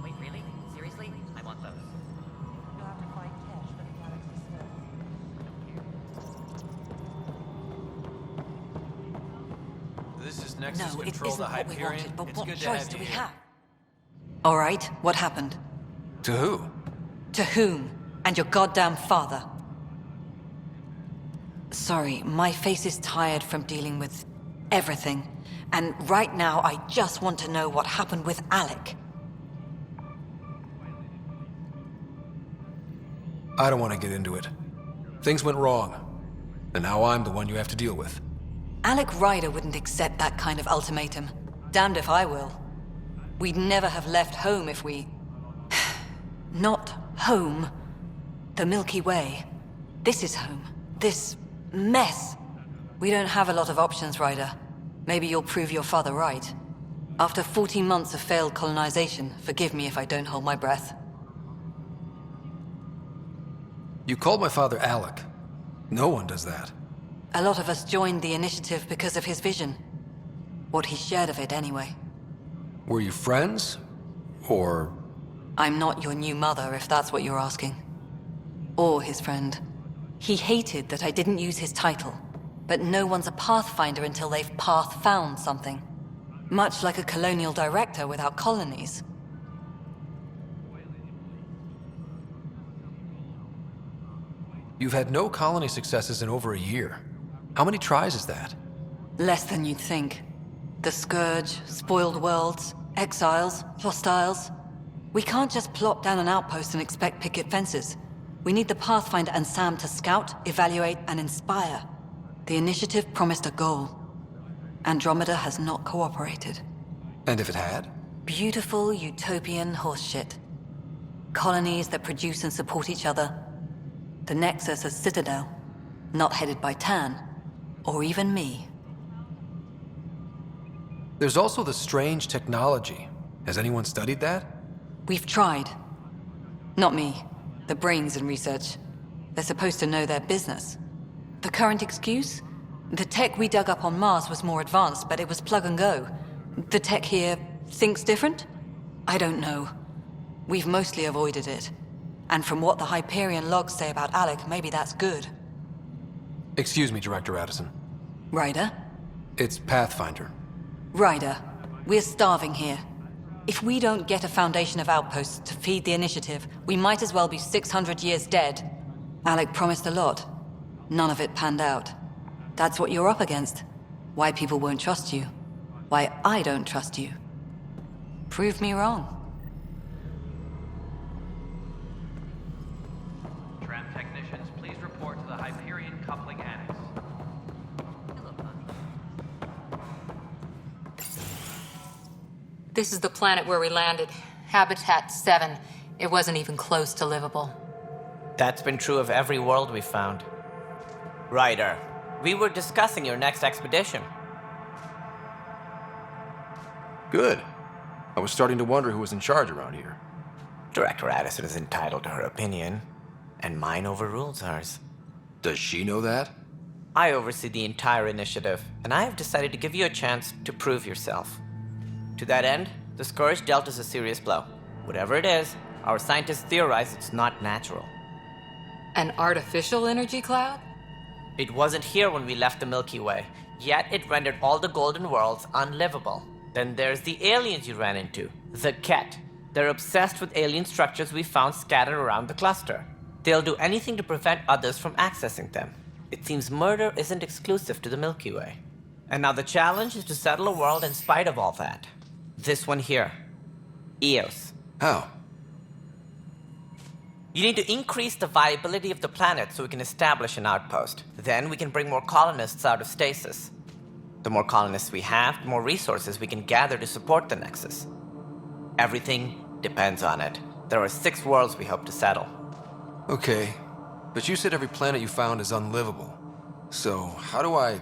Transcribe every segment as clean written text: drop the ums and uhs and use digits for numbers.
Wait, really? Seriously? I want those. You'll have to find cash for the galaxy service. This is Nexus No, it Control, isn't the what we Hyperion. wanted, but It's what good to choice have do you we here. have? All right, what happened? To who? To whom? And your goddamn father. Sorry, my face is tired from dealing with everything. And right now, I just want to know what happened with Alec. I don't want to get into it. Things went wrong, and now I'm the one you have to deal with. Alec Ryder wouldn't accept that kind of ultimatum. Damned if I will. We'd never have left home if we... Not home. The Milky Way. This is home. This mess. We don't have a lot of options, Ryder. Maybe you'll prove your father right. After 14 months of failed colonization, forgive me if I don't hold my breath. You called my father Alec. No one does that. A lot of us joined the initiative because of his vision. What he shared of it, anyway. Were you friends? Or... I'm not your new mother, if that's what you're asking. Or his friend. He hated that I didn't use his title. But no one's a pathfinder until they've path-found something. Much like a colonial director without colonies. You've had no colony successes in over a year. How many tries is that? Less than you'd think. The Scourge, spoiled worlds, exiles, hostiles. We can't just plop down an outpost and expect picket fences. We need the Pathfinder and Sam to scout, evaluate, and inspire. The initiative promised a goal. Andromeda has not cooperated. And if it had? Beautiful utopian horseshit. Colonies that produce and support each other. The Nexus a citadel, not headed by Tan, or even me. There's also the strange technology. Has anyone studied that? We've tried. Not me. The brains in research. They're supposed to know their business. The current excuse? The tech we dug up on Mars was more advanced, but it was plug and go. The tech here thinks different? I don't know. We've mostly avoided it. And from what the Hyperion logs say about Alec, maybe that's good. Excuse me, Director Addison. Ryder? It's Pathfinder. Ryder, we're starving here. If we don't get a foundation of outposts to feed the initiative, we might as well be 600 years dead. Alec promised a lot. None of it panned out. That's what you're up against. Why people won't trust you. Why I don't trust you. Prove me wrong. Tram technicians, please report to the Hyperion coupling annex. This is the planet where we landed. Habitat 7. It wasn't even close to livable. That's been true of every world we've found. Ryder, we were discussing your next expedition. Good. I was starting to wonder who was in charge around here. Director Addison is entitled to her opinion, and mine overrules hers. Does she know that? I oversee the entire initiative, and I have decided to give you a chance to prove yourself. To that end, the Scourge dealt us a serious blow. Whatever it is, our scientists theorize it's not natural. An artificial energy cloud? It wasn't here when we left the Milky Way, yet it rendered all the golden worlds unlivable. Then there's the aliens you ran into, the Ket. They're obsessed with alien structures we found scattered around the cluster. They'll do anything to prevent others from accessing them. It seems murder isn't exclusive to the Milky Way. And now the challenge is to settle a world in spite of all that. This one here. Eos. How? You need to increase the viability of the planet so we can establish an outpost. Then we can bring more colonists out of stasis. The more colonists we have, the more resources we can gather to support the Nexus. Everything depends on it. There are 6 worlds we hope to settle. Okay, but you said every planet you found is unlivable. So, how do I...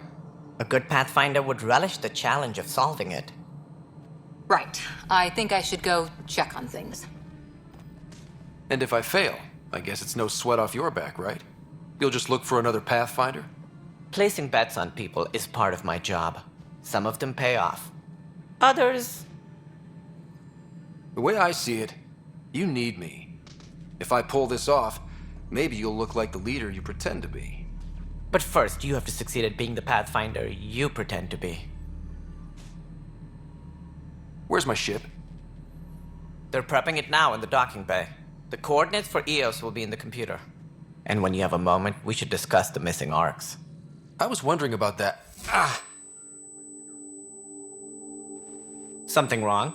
A good Pathfinder would relish the challenge of solving it. Right. I think I should go check on things. And if I fail, I guess it's no sweat off your back, right? You'll just look for another Pathfinder? Placing bets on people is part of my job. Some of them pay off. Others, The way I see it, you need me. If I pull this off, maybe you'll look like the leader you pretend to be. but first you have to succeed at being the Pathfinder you pretend to be. Where's my ship? They're prepping it now in the docking bay. The coordinates for EOS will be in the computer. And when you have a moment, we should discuss the missing arcs. I was wondering about that. Something wrong?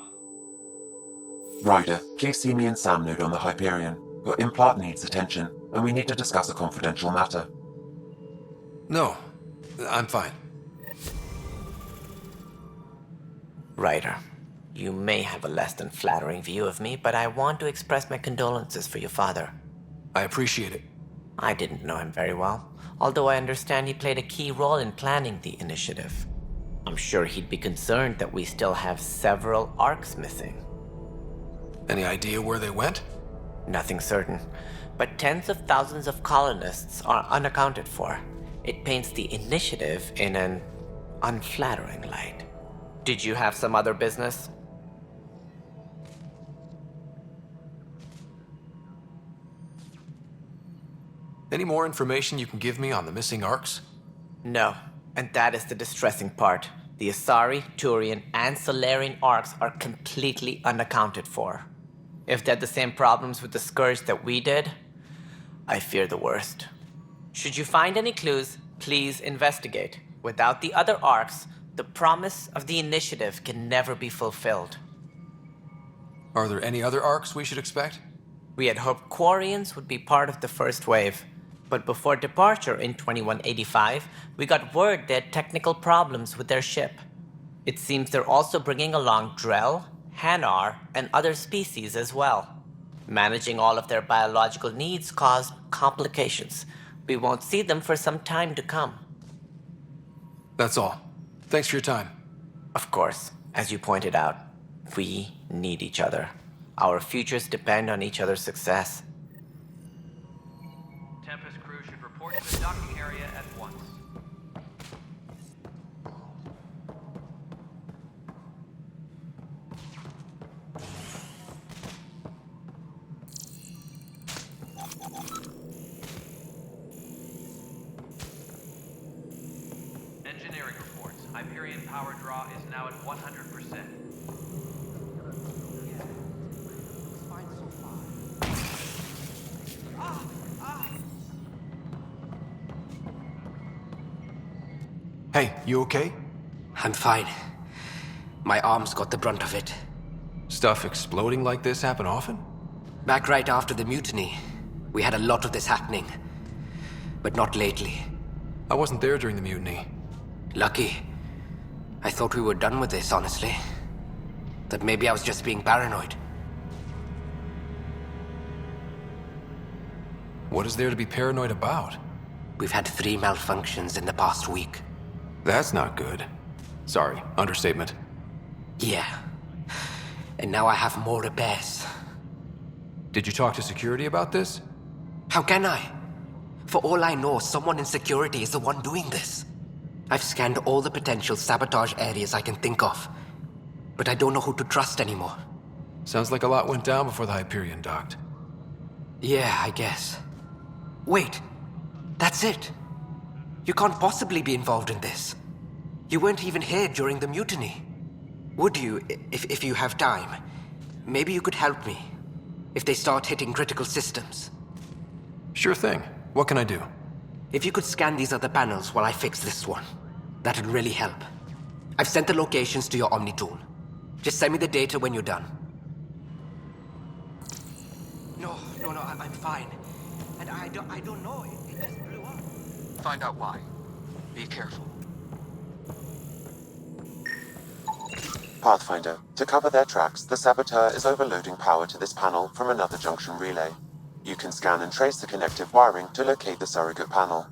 Ryder, please see me and Sam node on the Hyperion. Your implant needs attention, and we need to discuss a confidential matter. No, I'm fine. Ryder, you may have a less than flattering view of me, but I want to express my condolences for your father. I appreciate it. I didn't know him very well, although I understand he played a key role in planning the initiative. I'm sure he'd be concerned that we still have several arcs missing. Any idea where they went? Nothing certain, but tens of thousands of colonists are unaccounted for. It paints the initiative in an unflattering light. Did you have some other business? Any more information you can give me on the missing arcs? No, and that is the distressing part. The Asari, Turian, and Solarian arcs are completely unaccounted for. If they had the same problems with the Scourge that we did, I fear the worst. Should you find any clues, please investigate. Without the other arcs, the promise of the initiative can never be fulfilled. Are there any other arcs we should expect? We had hoped Quarians would be part of the first wave, but before departure in 2185, we got word they had technical problems with their ship. It seems they're also bringing along Drell, Hanar, and other species as well. Managing all of their biological needs caused complications. We won't see them for some time to come. That's all. Thanks for your time. Of course, as you pointed out, we need each other. Our futures depend on each other's success. Tempest crew should report to the docking area at once. Engineering reports. Hyperion power draw is now at 100%. Fine so far. Hey, you okay? I'm fine. My arms got the brunt of it. Stuff exploding like this happen often? Back right after the mutiny, we had a lot of this happening. But not lately. I wasn't there during the mutiny. Lucky. I thought we were done with this, honestly. That maybe I was just being paranoid. What is there to be paranoid about? We've had 3 malfunctions in the past week. That's not good. Sorry, understatement. Yeah. And now I have more repairs. Did you talk to security about this? How can I? For all I know, someone in security is the one doing this. I've scanned all the potential sabotage areas I can think of. But I don't know who to trust anymore. Sounds like a lot went down before the Hyperion docked. Yeah, I guess. Wait. That's it. You can't possibly be involved in this. You weren't even here during the mutiny. Would you, if you have time? Maybe you could help me. If they start hitting critical systems. Sure thing. What can I do? If you could scan these other panels while I fix this one, that'd really help. I've sent the locations to your Omni tool. Just send me the data when you're done. No, I'm fine. And I don't know. It just blew up. Find out why. Be careful. Pathfinder, to cover their tracks, the saboteur is overloading power to this panel from another junction relay. You can scan and trace the connective wiring to locate the surrogate panel.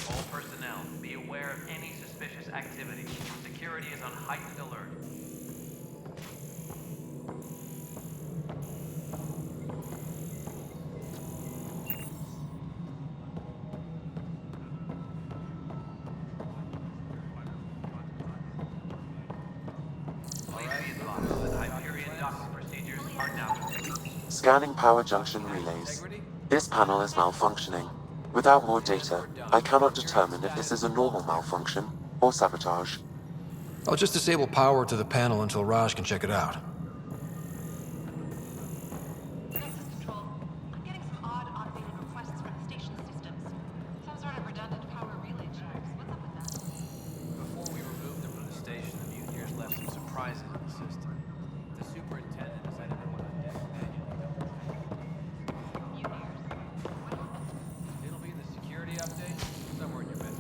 All personnel, be aware of any suspicious activity. Security is on heightened alert. Scanning power junction relays. This panel is malfunctioning. Without more data, I cannot determine if this is a normal malfunction or sabotage. I'll just disable power to the panel until Raj can check it out. Nexus Control, I'm getting some odd automated requests from the station systems. Some sort of redundant power relay checks. What's up with that? Before we removed them from the station, the mutineers left some surprises in the system. The superintendent decided they wanted to deck manually double-check. Mutineers. What happened? It'll be in the security update, somewhere in your message.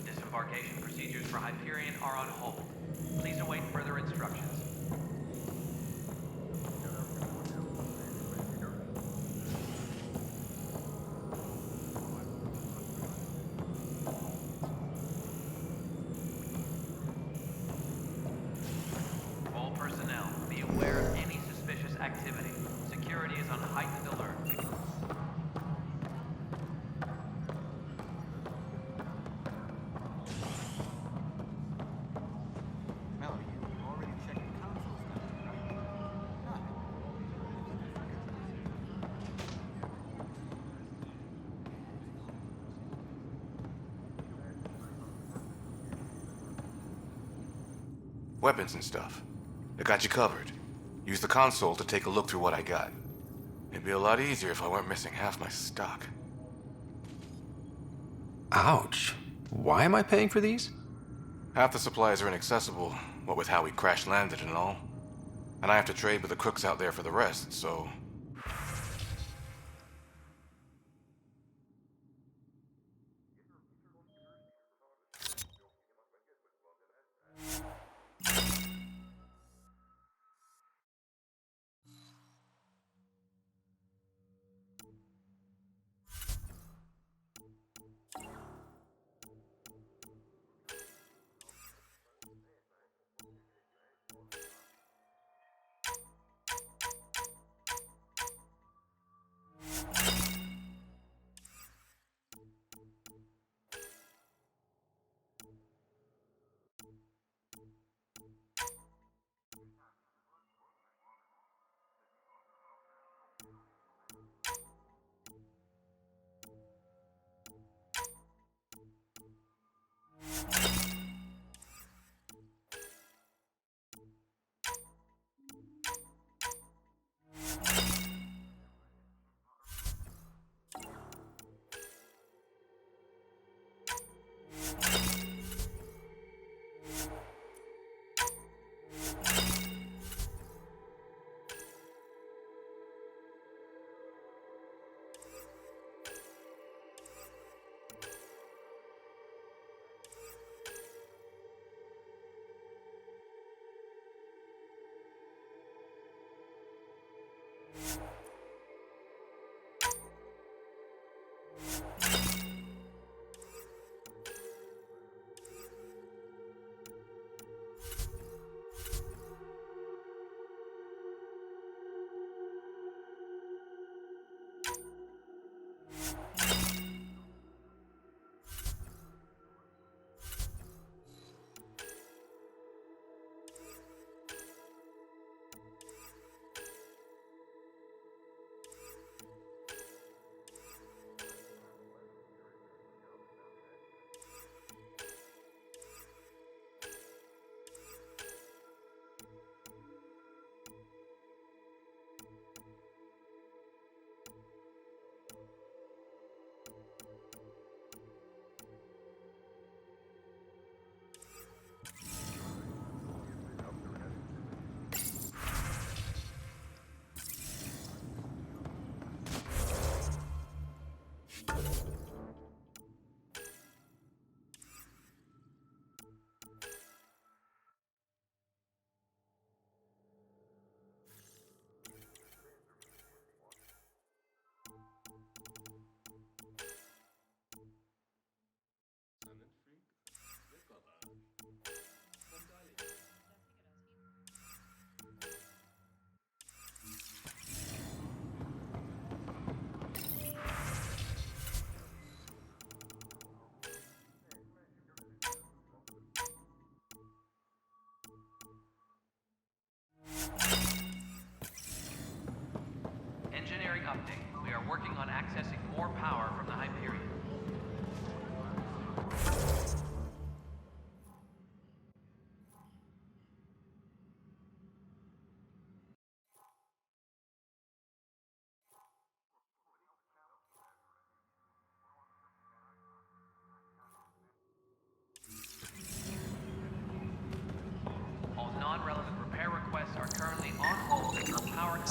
Disembarkation procedures for Hyperion are on hold. Please await further instructions. All personnel, be aware of any suspicious activity. Security is on heightened alert. Mallory, you already checked the console stuff, right? Weapons and stuff. I got you covered. Use the console to take a look through what I got. It'd be a lot easier if I weren't missing half my stock. Ouch. Why am I paying for these? Half the supplies are inaccessible, what with how we crash landed and all. And I have to trade with the crooks out there for the rest, so...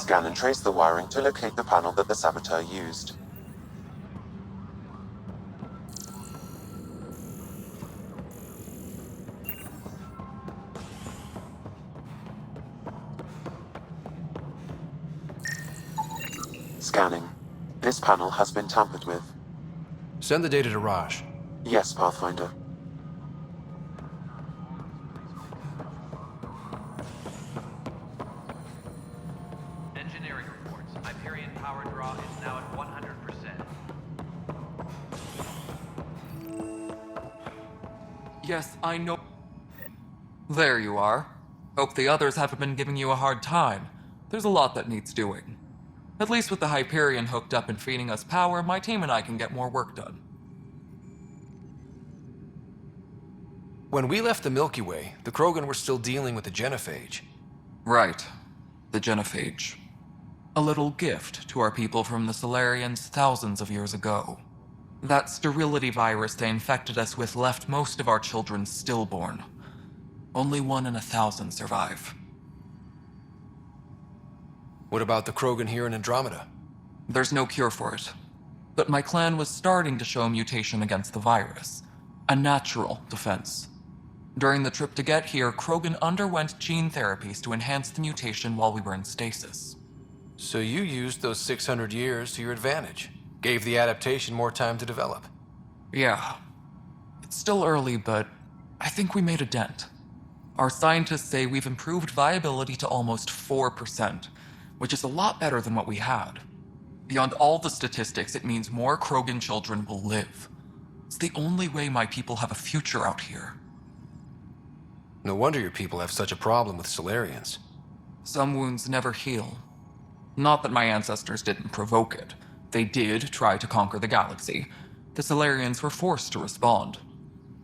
Scan and trace the wiring to locate the panel that the saboteur used. Scanning. This panel has been tampered with. Send the data to Raj. Yes, Pathfinder. Engineering reports. Hyperion power draw is now at 100%. Yes, I know. There you are. Hope the others haven't been giving you a hard time. There's a lot that needs doing. At least with the Hyperion hooked up and feeding us power, my team and I can get more work done. When we left the Milky Way, the Krogan were still dealing with the genophage. Right. The genophage. A little gift to our people from the Solarians thousands of years ago. That sterility virus they infected us with left most of our children stillborn. Only 1 in 1,000 survive. What about the Krogan here in Andromeda? There's no cure for it. But my clan was starting to show mutation against the virus. A natural defense. During the trip to get here, Krogan underwent gene therapies to enhance the mutation while we were in stasis. So you used those 600 years to your advantage. Gave the adaptation more time to develop. Yeah. It's still early, but I think we made a dent. Our scientists say we've improved viability to almost 4%, which is a lot better than what we had. Beyond all the statistics, it means more Krogan children will live. It's the only way my people have a future out here. No wonder your people have such a problem with Solarians. Some wounds never heal. Not that my ancestors didn't provoke it. They did try to conquer the galaxy. The Solarians were forced to respond.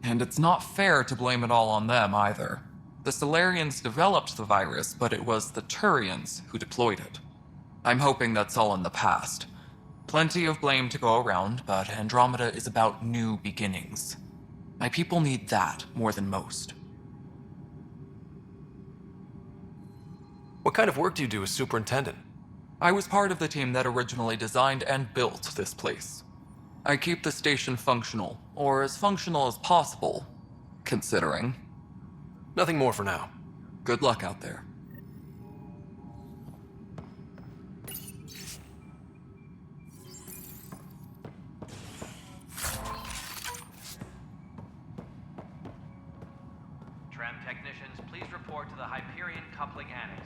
And it's not fair to blame it all on them either. The Solarians developed the virus, but it was the Turians who deployed it. I'm hoping that's all in the past. Plenty of blame to go around, but Andromeda is about new beginnings. My people need that more than most. What kind of work do you do as superintendent? I was part of the team that originally designed and built this place. I keep the station functional, or as functional as possible, considering. Nothing more for now. Good luck out there. Tram technicians, please report to the Hyperion coupling annex.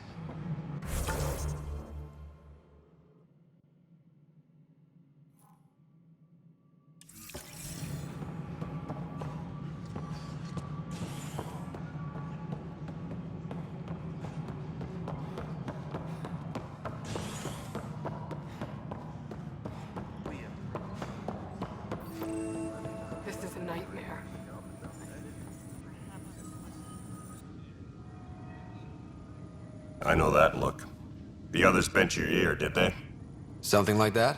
This is a nightmare. I know that look. The others bent your ear, did they? Something like that?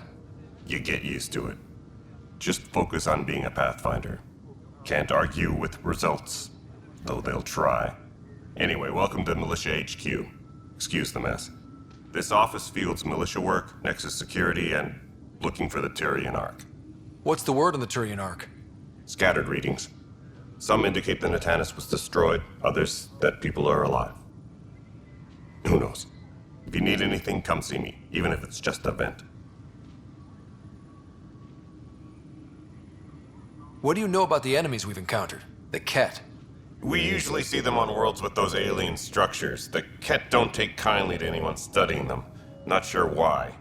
You get used to it. Just focus on being a Pathfinder. Can't argue with results, though they'll try. Anyway, welcome to Militia HQ. Excuse the mess. This office fields militia work, Nexus security, and looking for the Turian Ark. What's the word on the Turian Ark? Scattered readings. Some indicate the Natanus was destroyed, others that people are alive. Who knows? If you need anything, come see me, even if it's just a vent. What do you know about the enemies we've encountered? The Ket. We usually see them on worlds with those alien structures. The Ket don't take kindly to anyone studying them. Not sure why.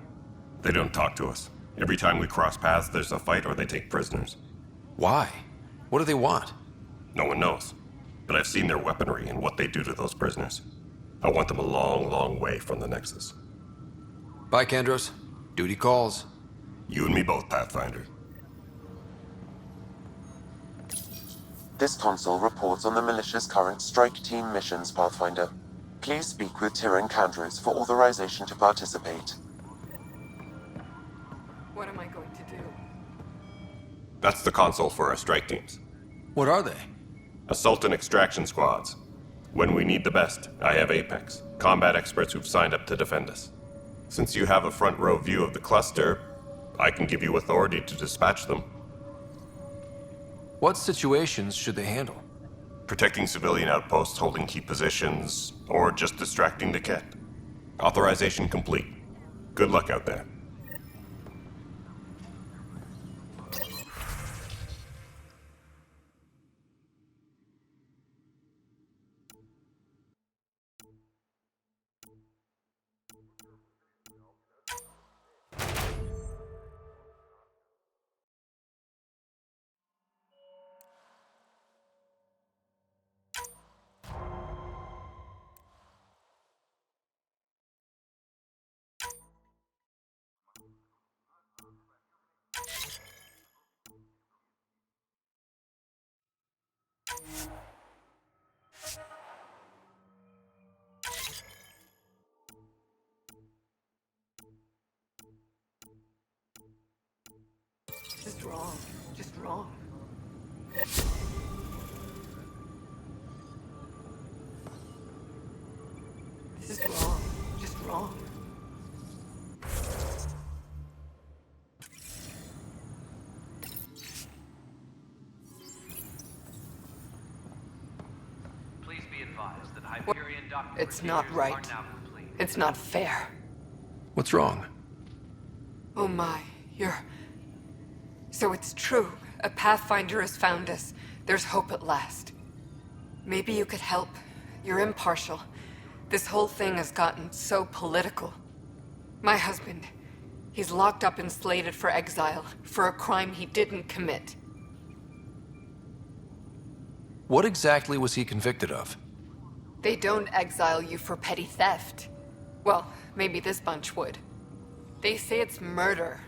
They don't talk to us. Every time we cross paths, there's a fight or they take prisoners. Why? What do they want? No one knows. But I've seen their weaponry and what they do to those prisoners. I want them a long, long way from the Nexus. Bye, Kandros. Duty calls. You and me both, Pathfinder. This console reports on the militia's current strike team missions, Pathfinder. Please speak with Tyrion Kandros for authorization to participate. What am I going to do? That's the console for our strike teams. What are they? Assault and extraction squads. When we need the best, I have Apex, combat experts who've signed up to defend us. Since you have a front row view of the cluster, I can give you authority to dispatch them. What situations should they handle? Protecting civilian outposts holding key positions, or just distracting the Ket. Authorization complete. Good luck out there. Just wrong. Just wrong. This is wrong. Just wrong. Please be advised that Hyperion docking It's not procedures right. are now complete. It's not fair. What's wrong? Oh my, you're... So it's true. A Pathfinder has found us. There's hope at last. Maybe you could help. You're impartial. This whole thing has gotten so political. My husband, he's locked up and slated for exile for a crime he didn't commit. What exactly was he convicted of? They don't exile you for petty theft. Well, maybe this bunch would. They say it's murder.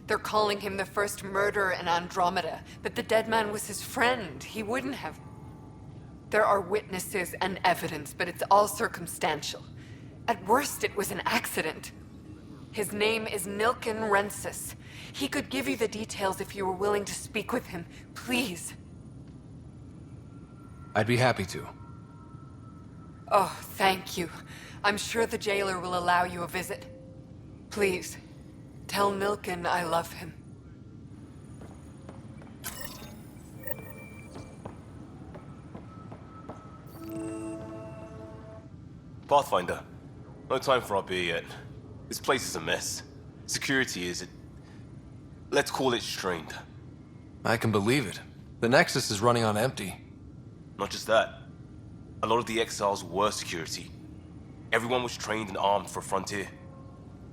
They're calling him the first murderer in Andromeda, but the dead man was his friend. He wouldn't have... There are witnesses and evidence, but it's all circumstantial. At worst, it was an accident. His name is Nilken Rensis. He could give you the details if you were willing to speak with him. Please. I'd be happy to. Oh, thank you. I'm sure the jailer will allow you a visit. Please, tell Nilken I love him. Pathfinder, no time for our beer yet. This place is a mess. Security is... let's call it strained. I can believe it. The Nexus is running on empty. Not just that. A lot of the exiles were security. Everyone was trained and armed for Frontier.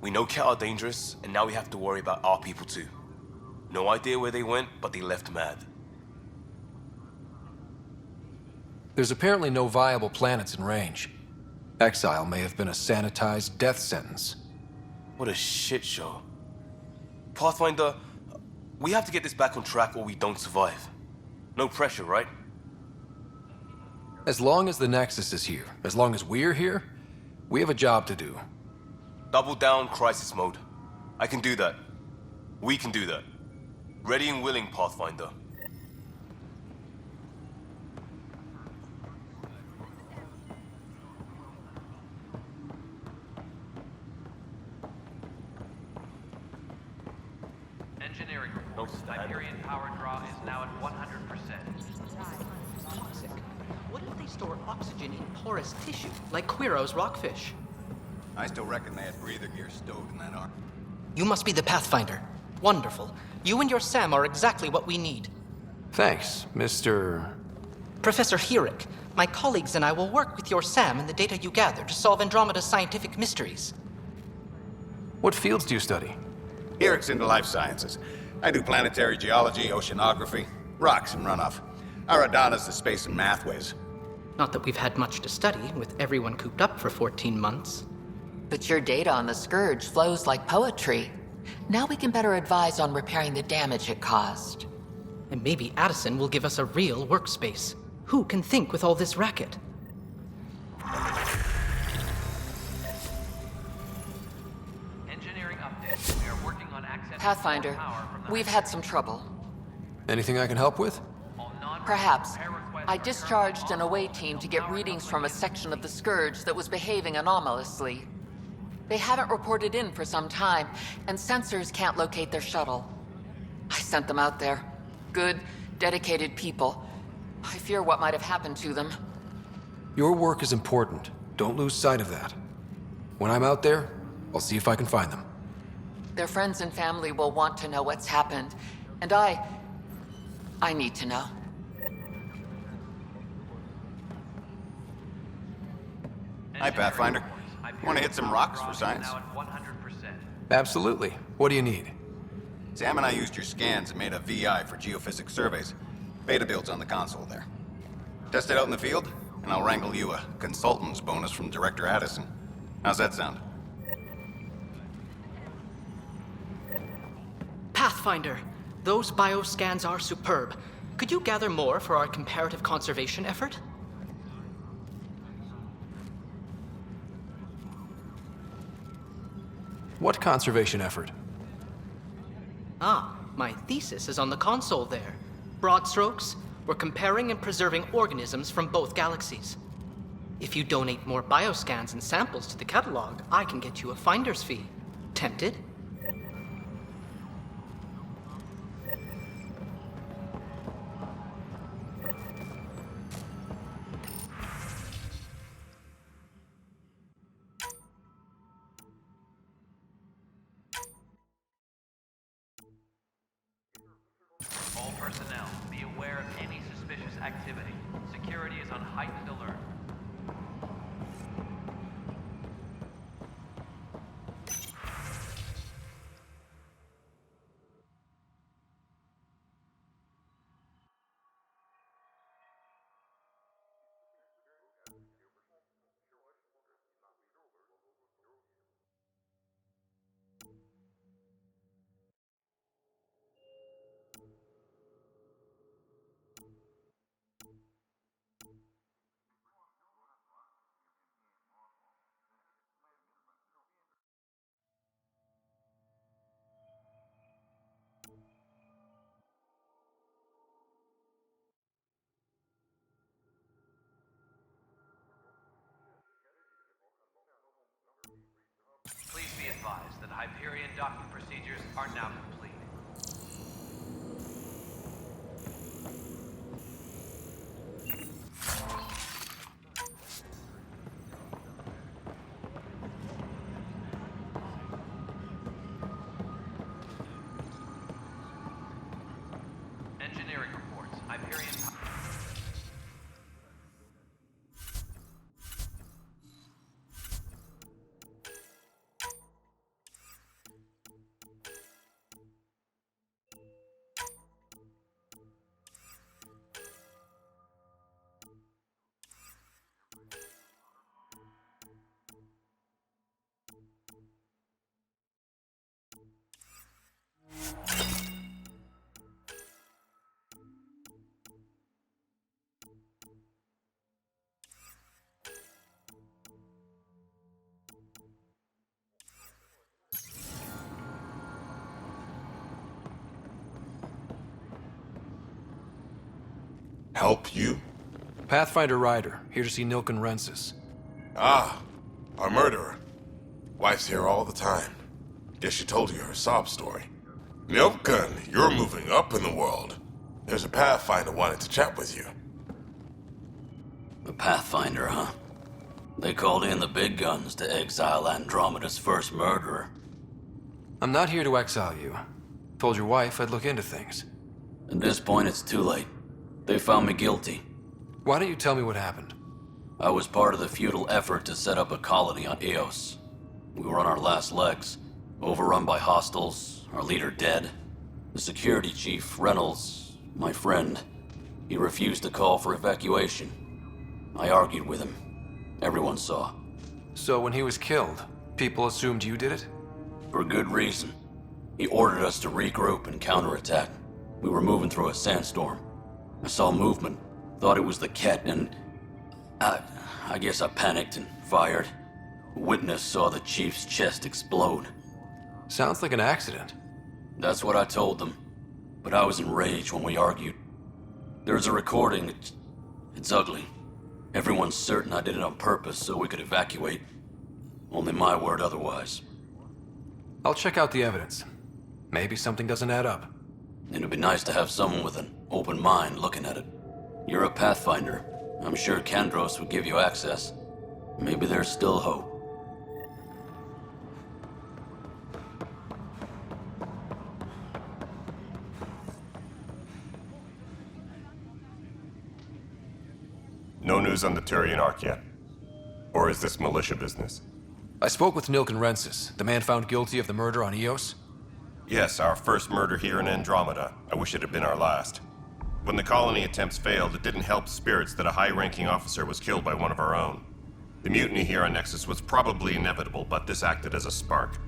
We know Ket are dangerous, and now we have to worry about our people too. No idea where they went, but they left mad. There's apparently no viable planets in range. Exile may have been a sanitized death sentence. What a shit show. Pathfinder, we have to get this back on track or we don't survive. No pressure, right? As long as the Nexus is here, as long as we're here, we have a job to do. Double down crisis mode. I can do that. We can do that. Ready and willing, Pathfinder. Engineering reports. Hyperion power draw is now at 100%. Toxic. What if they store oxygen in porous tissue, like Quiro's rockfish? I still reckon they had breather gear stowed in that ark. You must be the Pathfinder. Wonderful. You and your Sam are exactly what we need. Thanks, Mr... Professor Herrick, my colleagues and I will work with your Sam and the data you gather to solve Andromeda's scientific mysteries. What fields do you study? Eric's into life sciences. I do planetary geology, oceanography, rocks and runoff. Aradana's the space and math whiz. Not that we've had much to study, with everyone cooped up for 14 months. But your data on the Scourge flows like poetry. Now we can better advise on repairing the damage it caused. And maybe Addison will give us a real workspace. Who can think with all this racket? Engineering update. We are working on access Pathfinder, we've had some trouble. Anything I can help with? Perhaps. I discharged an away team to get readings from a section of the Scourge that was behaving anomalously. They haven't reported in for some time, and sensors can't locate their shuttle. I sent them out there. Good, dedicated people. I fear what might have happened to them. Your work is important. Don't lose sight of that. When I'm out there, I'll see if I can find them. Their friends and family will want to know what's happened, and I need to know. Hi, Pathfinder. Want to hit some rocks for science? Absolutely. What do you need? Sam and I used your scans and made a VI for geophysics surveys. Beta builds on the console there. Test it out in the field, and I'll wrangle you a consultant's bonus from Director Addison. How's that sound? Pathfinder, those bioscans are superb. Could you gather more for our comparative conservation effort? What conservation effort? Ah, my thesis is on the console there. Broad strokes, we're comparing and preserving organisms from both galaxies. If you donate more bioscans and samples to the catalog, I can get you a finder's fee. Tempted? All personnel, be aware of any suspicious activity. Security is on heightened alert. Please be advised that Hyperion docking procedures are now complete. Engineering reports. Hyperion... Help you? Pathfinder Ryder, here to see Nilken Rensis. Ah, our murderer. Wife's here all the time. Guess she told you her sob story. Nilken, you're moving up in the world. There's a Pathfinder wanting to chat with you. The Pathfinder, huh? They called in the big guns to exile Andromeda's first murderer. I'm not here to exile you. Told your wife I'd look into things. At this point, it's too late. They found me guilty. Why don't you tell me what happened? I was part of the futile effort to set up a colony on Eos. We were on our last legs, overrun by hostiles, our leader dead. The security chief, Reynolds, my friend, he refused to call for evacuation. I argued with him. Everyone saw. So when he was killed, people assumed you did it? For good reason. He ordered us to regroup and counterattack. We were moving through a sandstorm. I saw movement, thought it was the Ket, and I guess I panicked and fired. A witness saw the chief's chest explode. Sounds like an accident. That's what I told them, but I was enraged when we argued. There's a recording. It's ugly. Everyone's certain I did it on purpose so we could evacuate. Only my word otherwise. I'll check out the evidence. Maybe something doesn't add up. It'd be nice to have someone with an open mind looking at it. You're a Pathfinder. I'm sure Kandros would give you access. Maybe there's still hope. No news on the Turian Ark yet? Or is this militia business? I spoke with Nilken Rensis, the man found guilty of the murder on Eos. Yes, our first murder here in Andromeda. I wish it had been our last. When the colony attempts failed, it didn't help spirits that a high-ranking officer was killed by one of our own. The mutiny here on Nexus was probably inevitable, but this acted as a spark.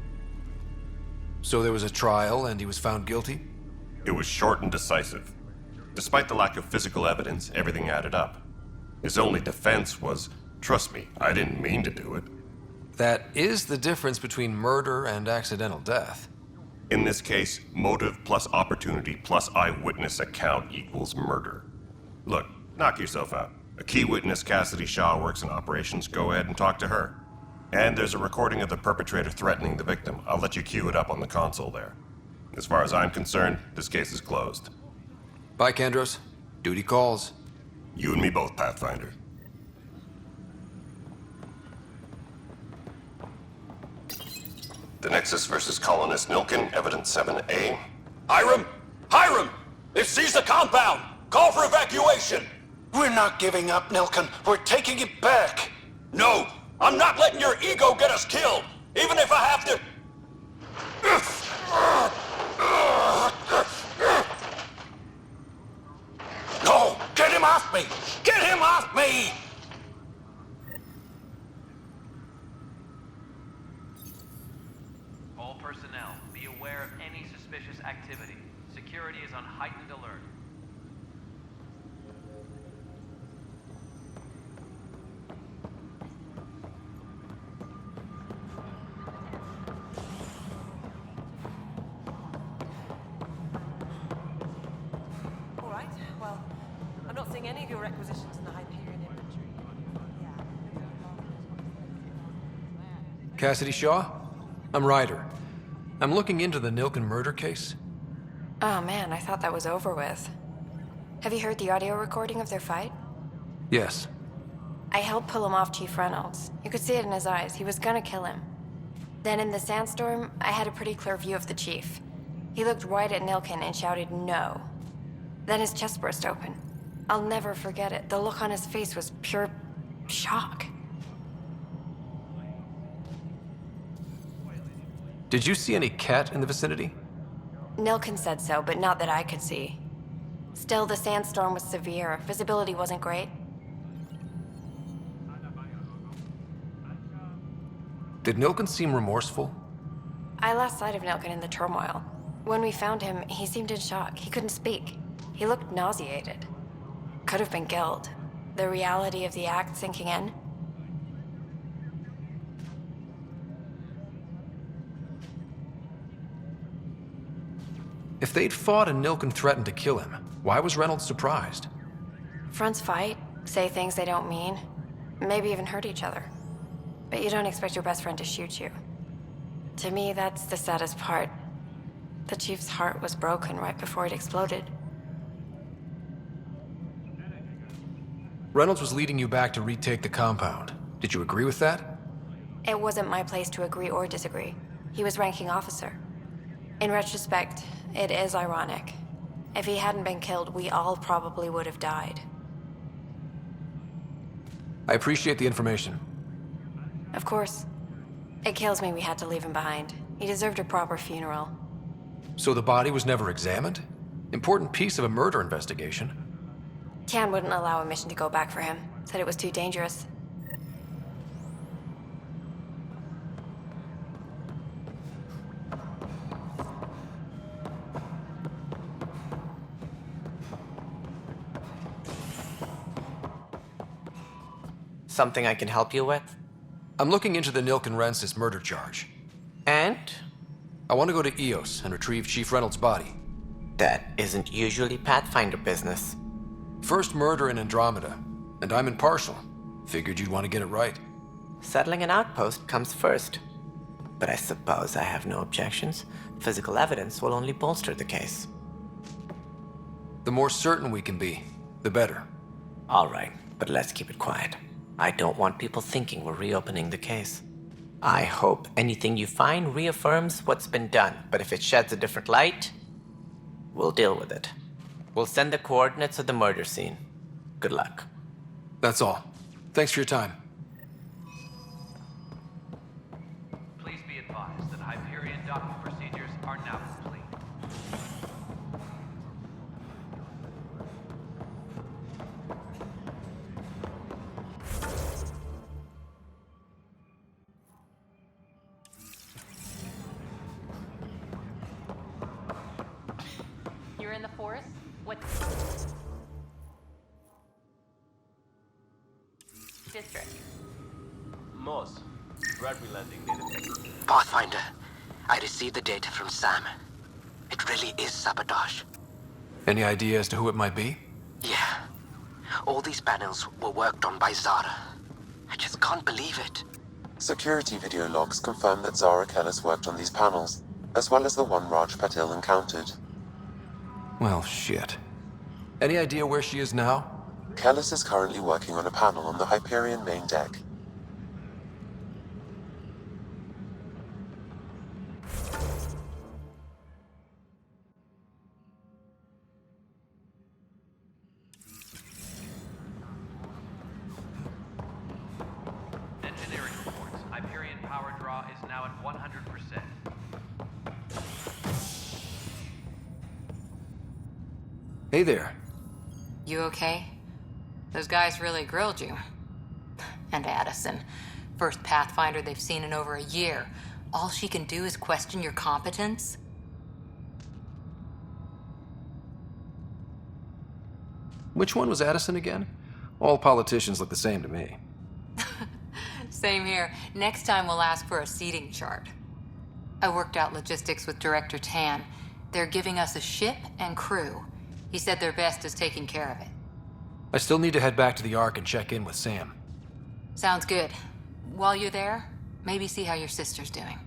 So there was a trial and he was found guilty? It was short and decisive. Despite the lack of physical evidence, everything added up. His only defense was, trust me, I didn't mean to do it. That is the difference between murder and accidental death. In this case, motive plus opportunity plus eyewitness account equals murder. Look, knock yourself out. A key witness, Cassidy Shaw, works in operations. Go ahead and talk to her. And there's a recording of the perpetrator threatening the victim. I'll let you cue it up on the console there. As far as I'm concerned, this case is closed. Bye, Kandros. Duty calls. You and me both, Pathfinder. The Nexus versus Colonist Nilken, Evidence 7A. Hiram! Hiram! They've seized the compound! Call for evacuation! We're not giving up, Nilken. We're taking it back. No! I'm not letting your ego get us killed! Even if I have to... No! Get him off me! Get him off me! All personnel, be aware of any suspicious activity. Security is on heightened alert. All right, well, I'm not seeing any of your requisitions in the Hyperion inventory. Cassidy Shaw? I'm Ryder. I'm looking into the Nilken murder case. Oh man, I thought that was over with. Have you heard the audio recording of their fight? Yes. I helped pull him off Chief Reynolds. You could see it in his eyes. He was gonna kill him. Then in the sandstorm, I had a pretty clear view of the Chief. He looked right at Nilken and shouted no. Then his chest burst open. I'll never forget it. The look on his face was pure shock. Did you see any cat in the vicinity? Nilken said so, but not that I could see. Still, the sandstorm was severe. Visibility wasn't great. Did Nilken seem remorseful? I lost sight of Nilken in the turmoil. When we found him, he seemed in shock. He couldn't speak. He looked nauseated. Could have been guilt. The reality of the act sinking in. If they'd fought and Nilken threatened to kill him, why was Reynolds surprised? Fronts fight, say things they don't mean, maybe even hurt each other. But you don't expect your best friend to shoot you. To me, that's the saddest part. The Chief's heart was broken right before it exploded. Reynolds was leading you back to retake the compound. Did you agree with that? It wasn't my place to agree or disagree. He was ranking officer. In retrospect, it is ironic. If he hadn't been killed, we all probably would have died. I appreciate the information. Of course. It kills me we had to leave him behind. He deserved a proper funeral. So the body was never examined? Important piece of a murder investigation. Tian wouldn't allow a mission to go back for him. Said it was too dangerous. Something I can help you with? I'm looking into the Nilken Rensis murder charge. And? I want to go to Eos and retrieve Chief Reynolds' body. That isn't usually Pathfinder business. First murder in Andromeda, and I'm impartial. Figured you'd want to get it right. Settling an outpost comes first. But I suppose I have no objections. Physical evidence will only bolster the case. The more certain we can be, the better. All right, but let's keep it quiet. I don't want people thinking we're reopening the case. I hope anything you find reaffirms what's been done, but if it sheds a different light, we'll deal with it. We'll send the coordinates of the murder scene. Good luck. That's all. Thanks for your time. Please be advised that Hyperion docking procedures are now complete. You're in the forest? What district? Moss, Bradbury Landing near the... Pathfinder, I received the data from Sam. It really is sabotage. Any idea as to who it might be? Yeah. All these panels were worked on by Zara. I just can't believe it. Security video logs confirm that Zara Kellis worked on these panels, as well as the one Raj Patil encountered. Well, shit. Any idea where she is now? Kellis is currently working on a panel on the Hyperion main deck. Engineering reports. Hyperion power draw is now at 100%. Hey there. You okay? Those guys really grilled you. And Addison. First Pathfinder they've seen in over a year. All she can do is question your competence? Which one was Addison again? All politicians look the same to me. Same here. Next time we'll ask for a seating chart. I worked out logistics with Director Tan. They're giving us a ship and crew. He said their best is taking care of it. I still need to head back to the Ark and check in with Sam. Sounds good. While you're there, maybe see how your sister's doing.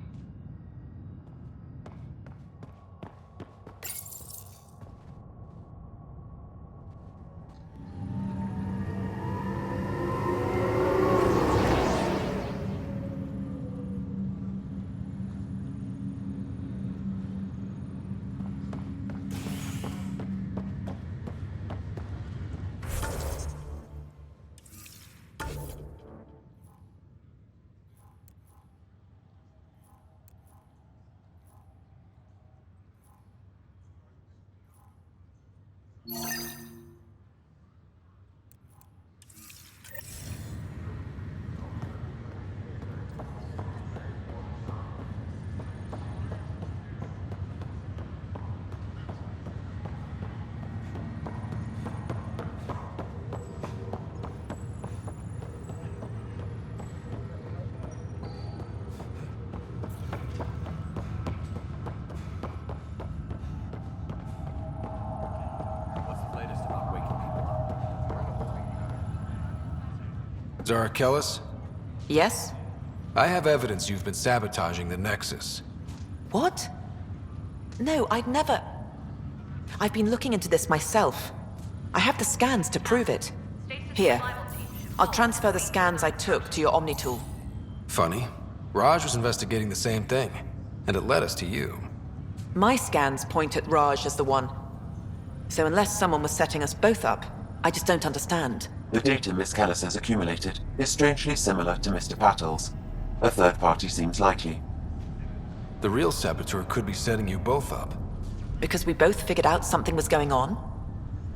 Zara Kellis? Yes? I have evidence you've been sabotaging the Nexus. What? No, I'd never... I've been looking into this myself. I have the scans to prove it. Here. I'll transfer the scans I took to your Omni tool. Funny. Raj was investigating the same thing, and it led us to you. My scans point at Raj as the one. So unless someone was setting us both up, I just don't understand. The data Miss Kellis has accumulated is strangely similar to Mr. Patel's. A third party seems likely. The real saboteur could be setting you both up. Because we both figured out something was going on?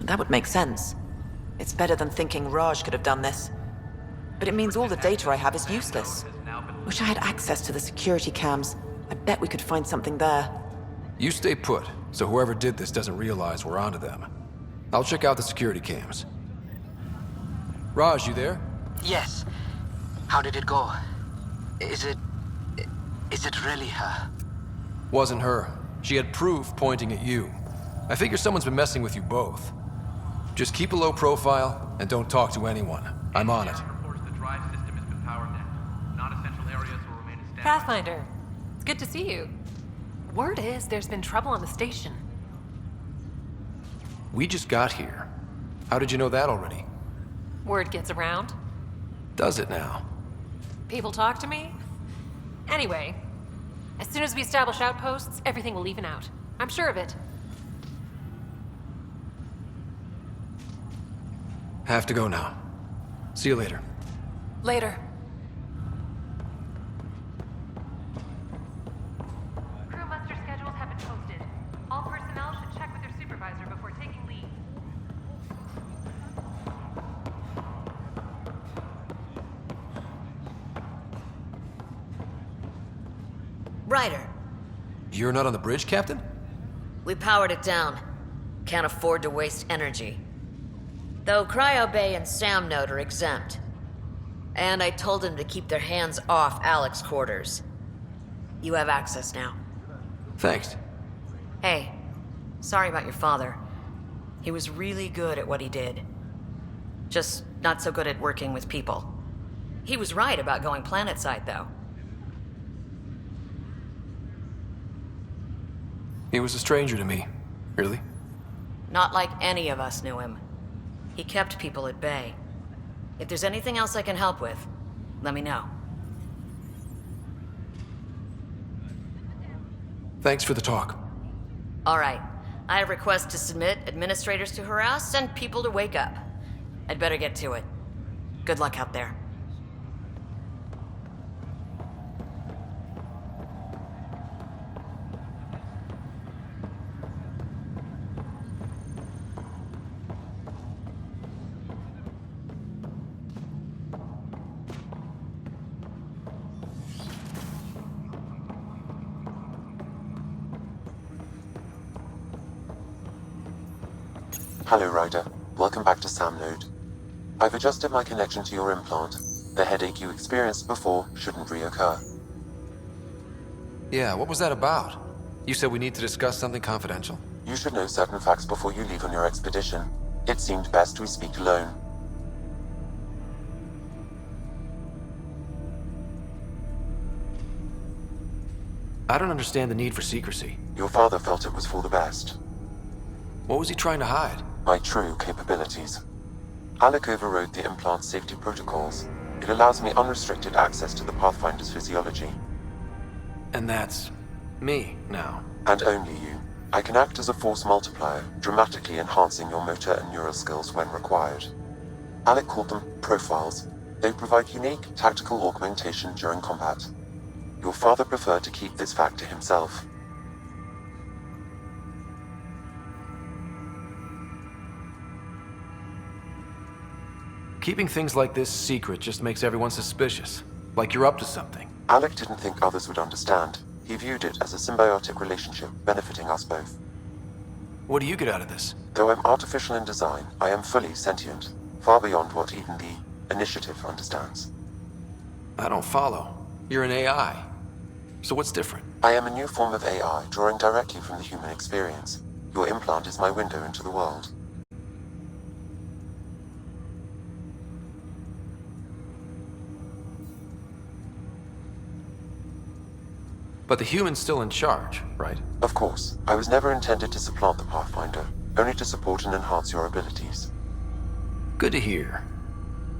That would make sense. It's better than thinking Raj could have done this. But it means all the data I have is useless. Wish I had access to the security cams. I bet we could find something there. You stay put, so whoever did this doesn't realize we're onto them. I'll check out the security cams. Raj, you there? Yes. How did it go? Is it really her? Wasn't her. She had proof pointing at you. I figure someone's been messing with you both. Just keep a low profile and don't talk to anyone. I'm on it. Reports the drive system has been powered down. Pathfinder, it's good to see you. Word is there's been trouble on the station. We just got here. How did you know that already? Word gets around. Does it now? People talk to me. Anyway, as soon as we establish outposts, everything will even out. I'm sure of it. Have to go now. See you later. Later. Crew muster schedules have been posted. All personnel should check with their supervisor before taking leave. Ryder, You're not on the bridge, Captain? we powered it down. Can't afford to waste energy. Though Cryo Bay and Sam Node are exempt. And I told them to keep their hands off Alec's quarters. You have access now. Thanks. Hey, sorry about your father. He was really good at what he did. Just not so good at working with people. He was right about going planetside, though. He was a stranger to me. Really? Not like any of us knew him. He kept people at bay. If there's anything else I can help with, let me know. Thanks for the talk. All right. I have requests to submit, administrators to harass, and people to wake up. I'd better get to it. Good luck out there. Hello, Ryder. Welcome back to Sam Node. I've adjusted my connection to your implant. The headache you experienced before shouldn't reoccur. Yeah, what was that about? You said we need to discuss something confidential. You should know certain facts before you leave on your expedition. It seemed best we speak alone. I don't understand the need for secrecy. Your father felt it was for the best. What was he trying to hide? My true capabilities. Alec overrode the implant safety protocols. It allows me unrestricted access to the Pathfinder's physiology. And that's me now. And only you. I can act as a force multiplier, dramatically enhancing your motor and neural skills when required. Alec called them profiles. They provide unique tactical augmentation during combat. Your father preferred to keep this fact to himself. Keeping things like this secret just makes everyone suspicious. Like you're up to something. Alec didn't think others would understand. He viewed it as a symbiotic relationship benefiting us both. What do you get out of this? Though I'm artificial in design, I am fully sentient, far beyond what even the Initiative understands. I don't follow. You're an AI. So what's different? I am a new form of AI, drawing directly from the human experience. Your implant is my window into the world. But the human's still in charge, right? Of course. I was never intended to supplant the Pathfinder, only to support and enhance your abilities. Good to hear.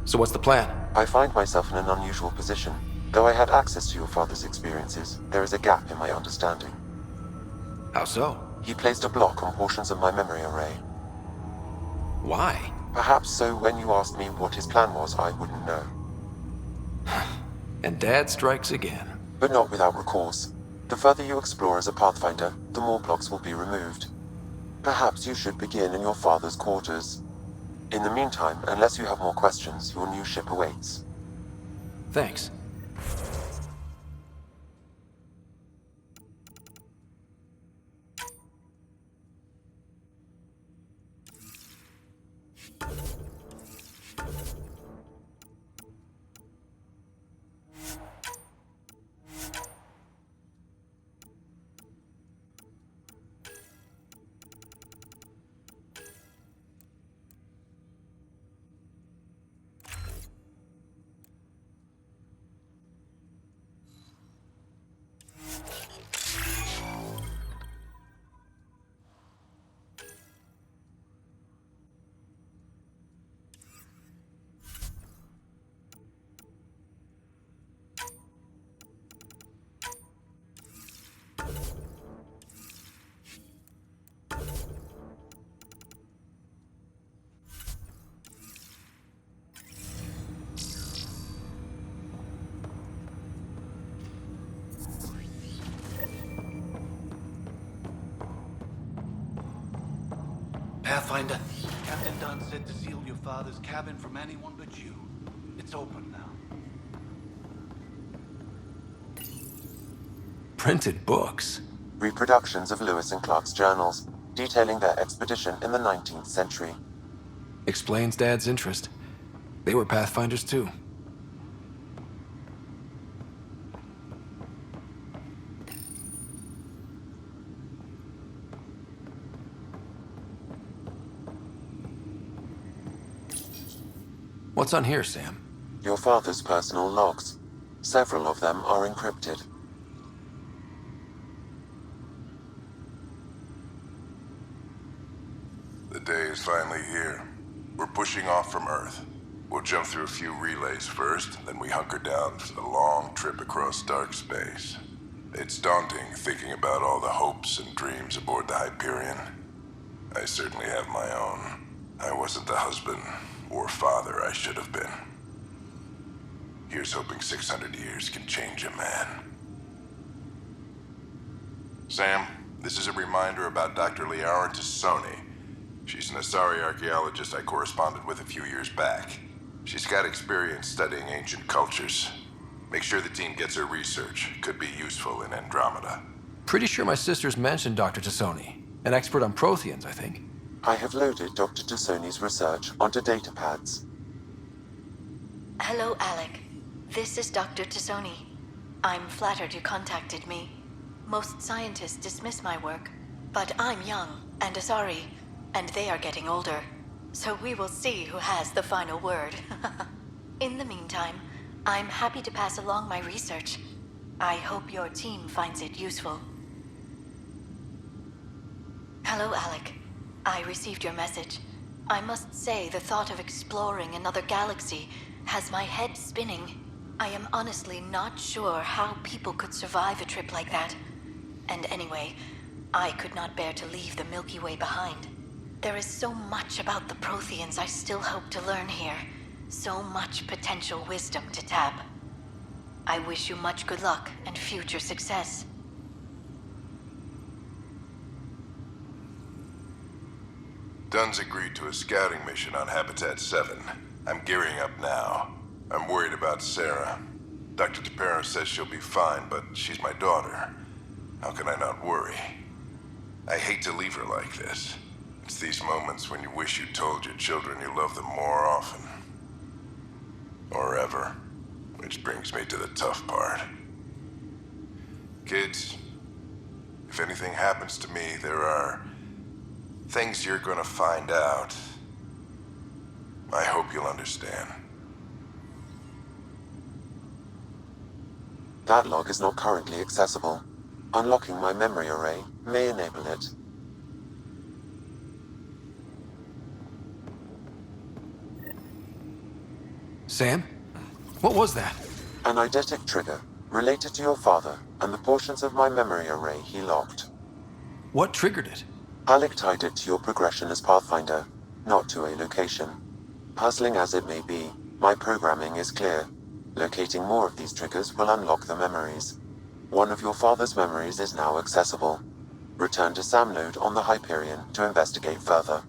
So what's the plan? I find myself in an unusual position. Though I had access to your father's experiences, there is a gap in my understanding. How so? He placed a block on portions of my memory array. Why? Perhaps so when you asked me what his plan was, I wouldn't know. And Dad strikes again. But not without recourse. The further you explore as a Pathfinder, the more blocks will be removed. Perhaps you should begin in your father's quarters. In the meantime, unless you have more questions, your new ship awaits. Thanks. Pathfinder. Captain Dunn said to seal your father's cabin from anyone but you. It's open now. Printed books? Reproductions of Lewis and Clark's journals, detailing their expedition in the 19th century. Explains Dad's interest. They were Pathfinders too. What's on here, Sam? Your father's personal logs. Several of them are encrypted. The day is finally here. We're pushing off from Earth. We'll jump through a few relays first, then we hunker down for the long trip across dark space. It's daunting thinking about all the hopes and dreams aboard the Hyperion. I certainly have my own. I wasn't the husband or father I should have been. Here's hoping 600 years can change a man. Sam, this is a reminder about Dr. Liara Tassoni. She's an Asari archaeologist I corresponded with a few years back. She's got experience studying ancient cultures. Make sure the team gets her research. Could be useful in Andromeda. Pretty sure my sisters mentioned Dr. Tassoni. An expert on Protheans, I think. I have loaded Dr. Tassoni's research onto datapads. Hello, Alec. This is Dr. Tassoni. I'm flattered you contacted me. Most scientists dismiss my work, but I'm young and Asari, and they are getting older. So we will see who has the final word. In the meantime, I'm happy to pass along my research. I hope your team finds it useful. Hello, Alec. I received your message. I must say the thought of exploring another galaxy has my head spinning. I am honestly not sure how people could survive a trip like that. And anyway, I could not bear to leave the Milky Way behind. There is so much about the Protheans I still hope to learn here. So much potential wisdom to tap. I wish you much good luck and future success. Dunn's agreed to a scouting mission on Habitat 7. I'm gearing up now. I'm worried about Sarah. Dr. DePero says she'll be fine, but she's my daughter. How can I not worry? I hate to leave her like this. It's these moments when you wish you told your children you love them more often. Or ever. Which brings me to the tough part. Kids, if anything happens to me, there are things you're gonna find out. I hope you'll understand. That log is not currently accessible. Unlocking my memory array may enable it. Sam? What was that? An eidetic trigger, related to your father, and the portions of my memory array he locked. What triggered it? Alec tied it to your progression as Pathfinder, not to a location. Puzzling as it may be, my programming is clear. Locating more of these triggers will unlock the memories. One of your father's memories is now accessible. Return to Sam node on the Hyperion to investigate further.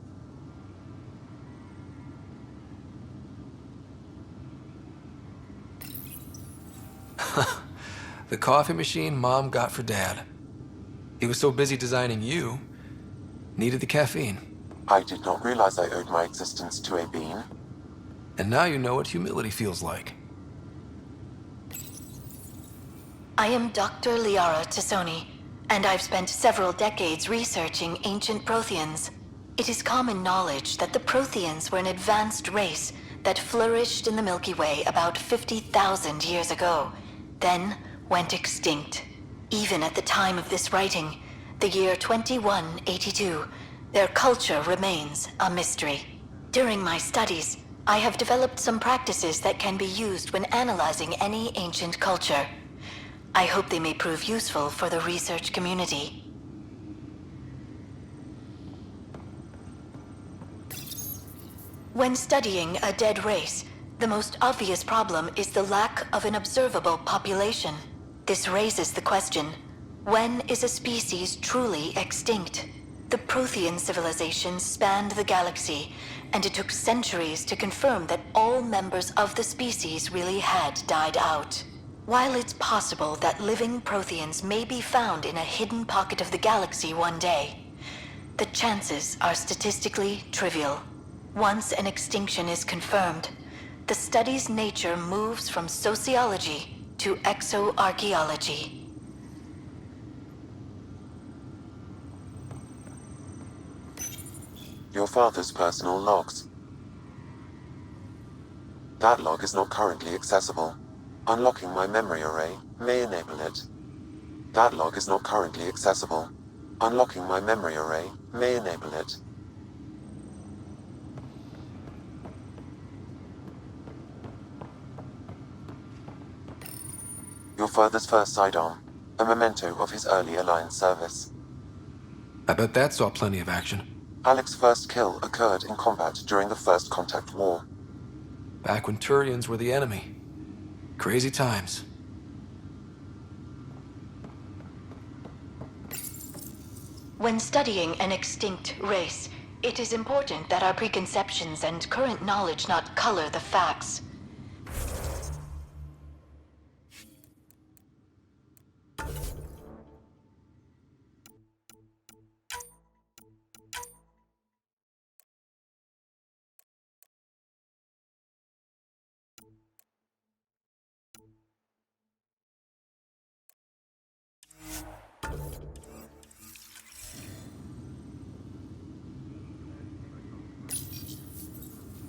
The coffee machine Mom got for Dad. He was so busy designing you, needed the caffeine. I did not realize I owed my existence to a bean. And now you know what humility feels like. I am Dr. Liara Tassoni, and I've spent several decades researching ancient Protheans. It is common knowledge that the Protheans were an advanced race that flourished in the Milky Way about 50,000 years ago, then went extinct. Even at the time of this writing, the year 2182, their culture remains a mystery. During my studies, I have developed some practices that can be used when analyzing any ancient culture. I hope they may prove useful for the research community. When studying a dead race, the most obvious problem is the lack of an observable population. This raises the question, when is a species truly extinct? The Prothean civilization spanned the galaxy, and it took centuries to confirm that all members of the species really had died out. While it's possible that living Protheans may be found in a hidden pocket of the galaxy one day, the chances are statistically trivial. Once an extinction is confirmed, the study's nature moves from sociology to exoarchaeology. Your father's personal logs. That log is not currently accessible. Unlocking my memory array may enable it. That log is not currently accessible. Unlocking my memory array may enable it. Your father's first sidearm, a memento of his early Alliance service. I bet that saw plenty of action. Alex's first kill occurred in combat during the First Contact War. Back when Turians were the enemy. Crazy times. When studying an extinct race, it is important that our preconceptions and current knowledge not color the facts.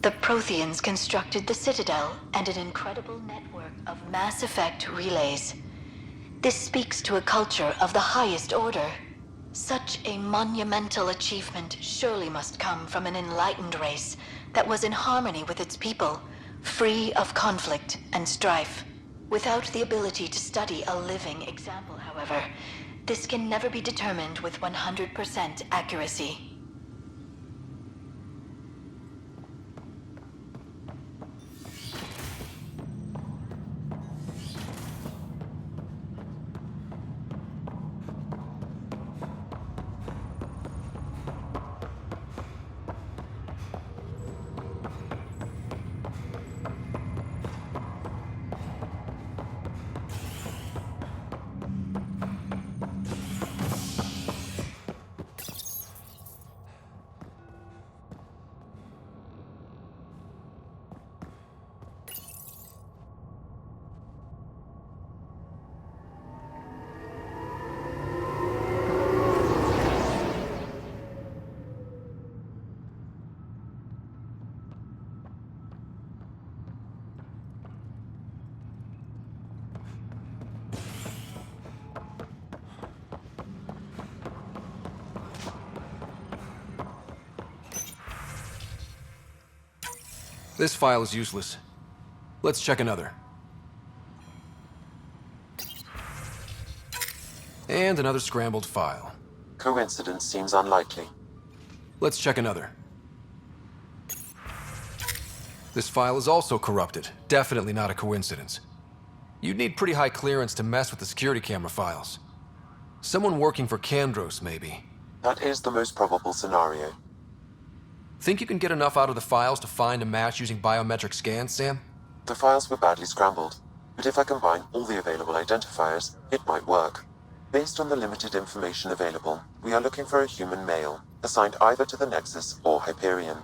The Protheans constructed the Citadel and an incredible network of Mass Effect relays. This speaks to a culture of the highest order. Such a monumental achievement surely must come from an enlightened race that was in harmony with its people, free of conflict and strife. Without the ability to study a living example, however, this can never be determined with 100% accuracy. This file is useless. Let's check another. And another scrambled file. Coincidence seems unlikely. Let's check another. This file is also corrupted. Definitely not a coincidence. You'd need pretty high clearance to mess with the security camera files. Someone working for Kandros, maybe. That is the most probable scenario. Think you can get enough out of the files to find a match using biometric scans, Sam? The files were badly scrambled, but if I combine all the available identifiers, it might work. Based on the limited information available, we are looking for a human male, assigned either to the Nexus or Hyperion.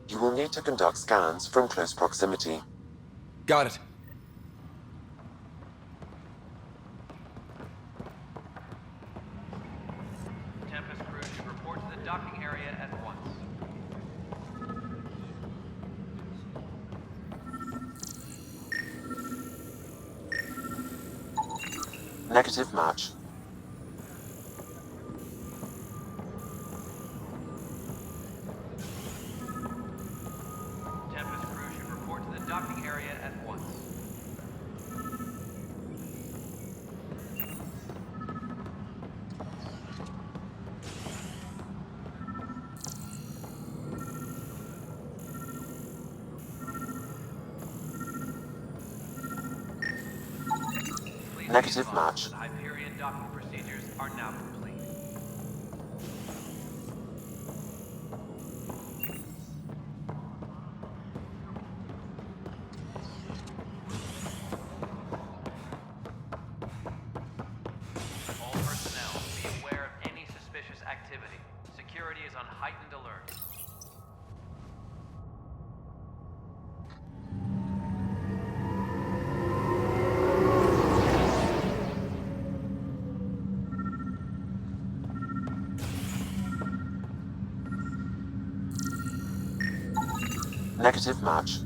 You will need to conduct scans from close proximity. Got it. Tempest crew should report to the docking area at once. Negative match. Tempest crew should report to the docking area at once. Negative match. The Hyperion docking procedures are now complete. Negative match.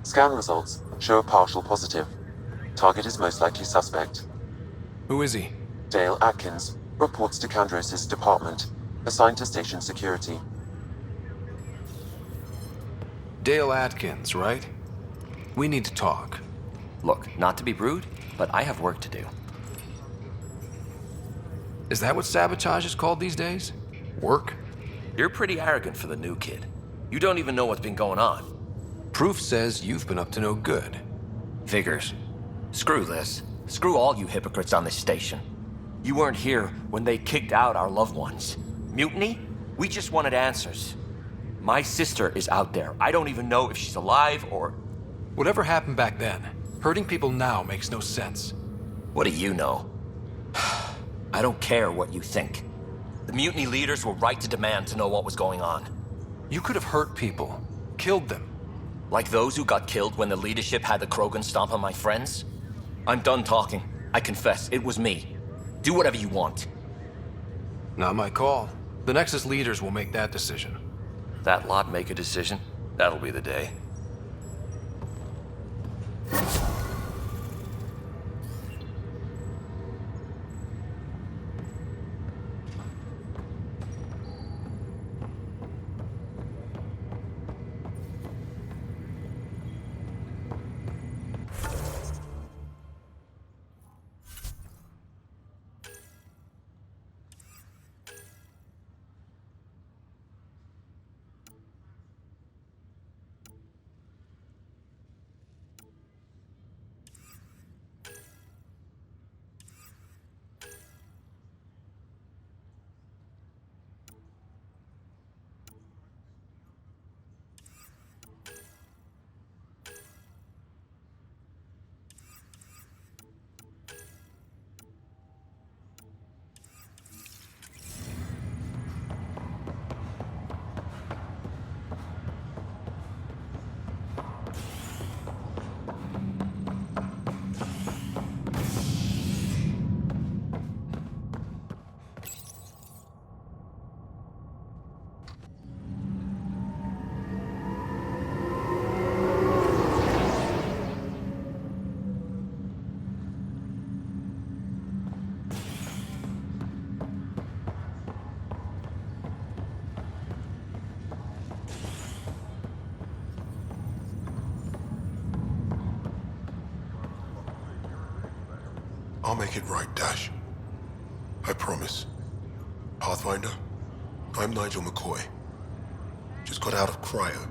Scan results show a partial positive. Target is most likely suspect. Who is he? Dale Atkins, reports to Kandros' department, assigned to station security. Dale Atkins, right? We need to talk. Look, not to be rude, but I have work to do. Is that what sabotage is called these days? Work? You're pretty arrogant for the new kid. You don't even know what's been going on. Proof says you've been up to no good. Figures. Screw this. Screw all you hypocrites on this station. You weren't here when they kicked out our loved ones. Mutiny? We just wanted answers. My sister is out there. I don't even know if she's alive or... Whatever happened back then, hurting people now makes no sense. What do you know? I don't care what you think. The mutiny leaders were right to demand to know what was going on. You could have hurt people, killed them. Like those who got killed when the leadership had the Krogan stomp on my friends? I'm done talking. I confess, it was me. Do whatever you want. Not my call. The Nexus leaders will make that decision. That lot make a decision? That'll be the day. I'll make it right, Dash. I promise. Pathfinder, I'm Nigel McCoy. Just got out of cryo.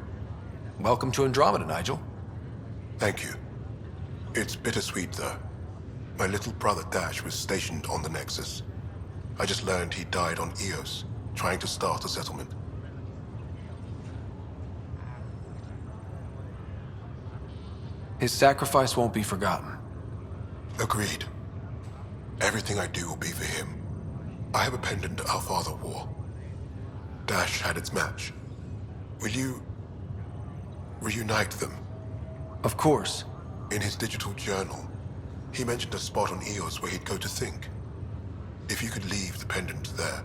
Welcome to Andromeda, Nigel. Thank you. It's bittersweet, though. My little brother Dash was stationed on the Nexus. I just learned he died on Eos, trying to start a settlement. His sacrifice won't be forgotten. Agreed. Everything I do will be for him. I have a pendant our father wore. Dash had its match. Will you... reunite them? Of course. In his digital journal, he mentioned a spot on Eos where he'd go to think. If you could leave the pendant there.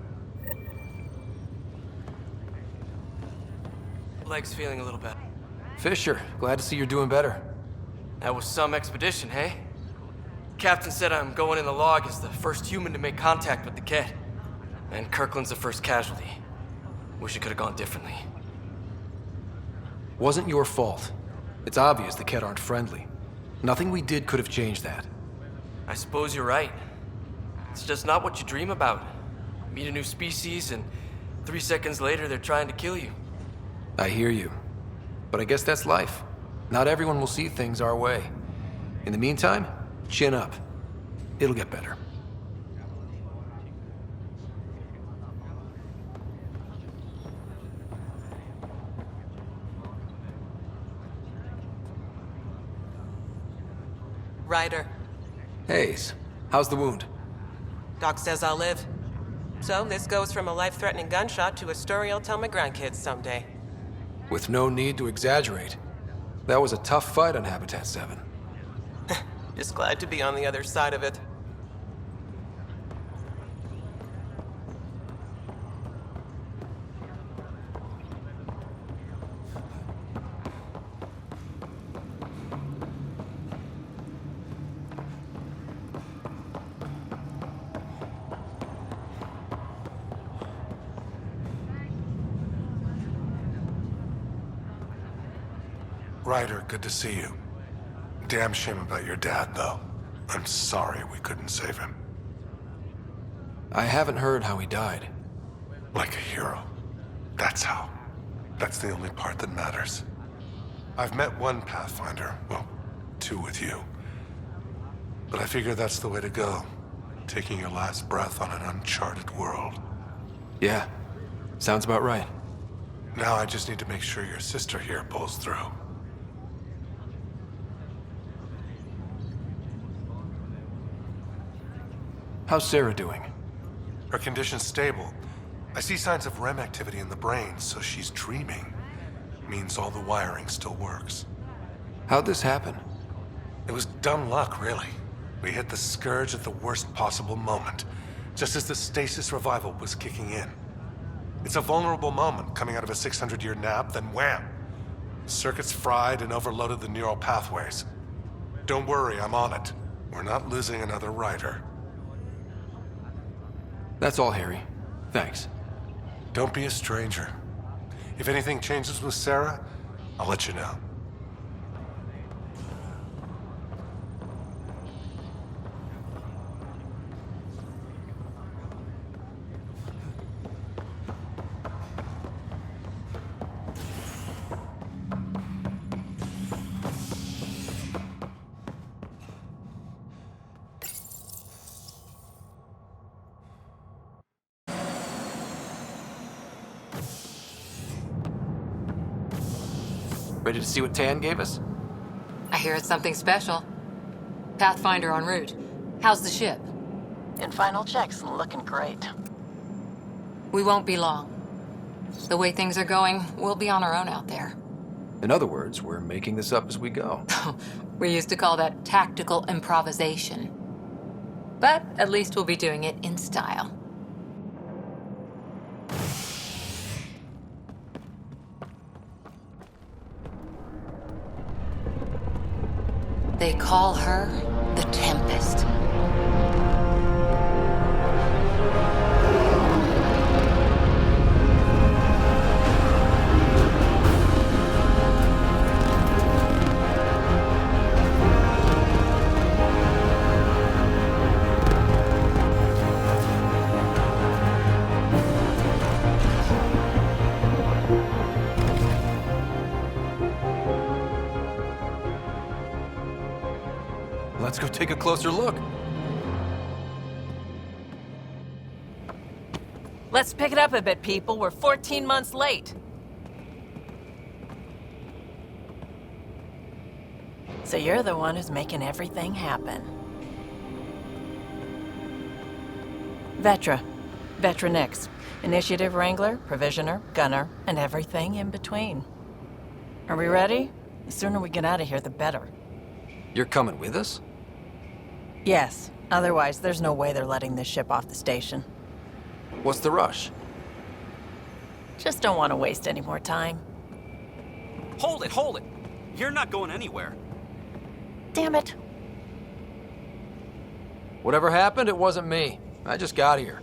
Leg's feeling a little better. Fisher, glad to see you're doing better. That was some expedition, hey? Captain said I'm going in the log as the first human to make contact with the Kett. And Kirkland's the first casualty. Wish it could have gone differently. Wasn't your fault. It's obvious the Kett aren't friendly. Nothing we did could have changed that. I suppose you're right. It's just not what you dream about. Meet a new species and 3 seconds later they're trying to kill you. I hear you. But I guess that's life. Not everyone will see things our way. In the meantime, chin up. It'll get better. Ryder. Hayes, how's the wound? Doc says I'll live. So this goes from a life-threatening gunshot to a story I'll tell my grandkids someday. With no need to exaggerate. That was a tough fight on Habitat 7. Just glad to be on the other side of it. Ryder, good to see you. Damn shame about your dad, though. I'm sorry we couldn't save him. I haven't heard how he died. Like a hero. That's how. That's the only part that matters. I've met one Pathfinder, well, 2 with you. But I figure that's the way to go. Taking your last breath on an uncharted world. Yeah, sounds about right. Now I just need to make sure your sister here pulls through. How's Sarah doing? Her condition's stable. I see signs of REM activity in the brain, so she's dreaming. Means all the wiring still works. How'd this happen? It was dumb luck, really. We hit the Scourge at the worst possible moment, just as the stasis revival was kicking in. It's a vulnerable moment coming out of a 600-year nap, then wham! The circuits fried and overloaded the neural pathways. Don't worry, I'm on it. We're not losing another Ryder. That's all, Harry. Thanks. Don't be a stranger. If anything changes with Sarah, I'll let you know. Ready to see what Tan gave us? I hear it's something special. Pathfinder en route. How's the ship? In final checks, looking great. We won't be long. The way things are going, we'll be on our own out there. In other words, we're making this up as we go. We used to call that tactical improvisation. But at least we'll be doing it in style. They call her the Tempest. Let's go take a closer look. Let's pick it up a bit, people. We're 14 months late. So you're the one who's making everything happen. Vetra. Vetronix. Initiative Wrangler, Provisioner, Gunner, and everything in between. Are we ready? The sooner we get out of here, the better. You're coming with us? Yes. Otherwise, there's no way they're letting this ship off the station. What's the rush? Just don't want to waste any more time. Hold it, hold it! You're not going anywhere. Damn it. Whatever happened, it wasn't me. I just got here.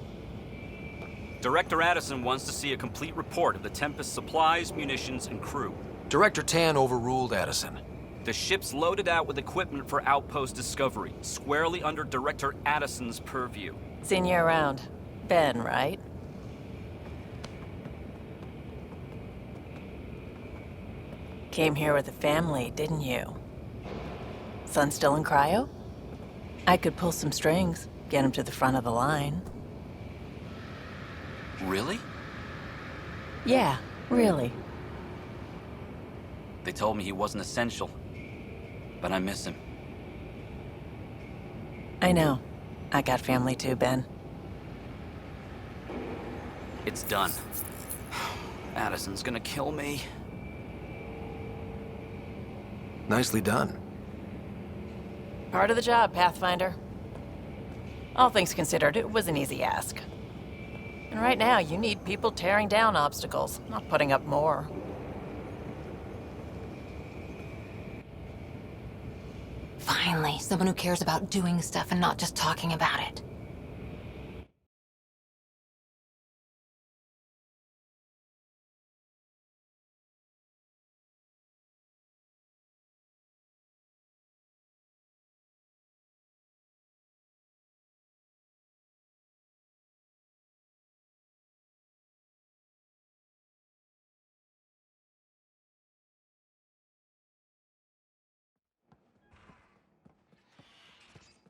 Director Addison wants to see a complete report of the Tempest's supplies, munitions, and crew. Director Tan overruled Addison. The ship's loaded out with equipment for outpost discovery, squarely under Director Addison's purview. Seen you around. Ben, right? Came here with a family, didn't you? Son still in cryo? I could pull some strings, get him to the front of the line. Really? Yeah, really. They told me he wasn't essential, but I miss him. I know. I got family too, Ben. It's done. Addison's gonna kill me. Nicely done. Part of the job, Pathfinder. All things considered, it was an easy ask. And right now, you need people tearing down obstacles, not putting up more. Finally, someone who cares about doing stuff and not just talking about it.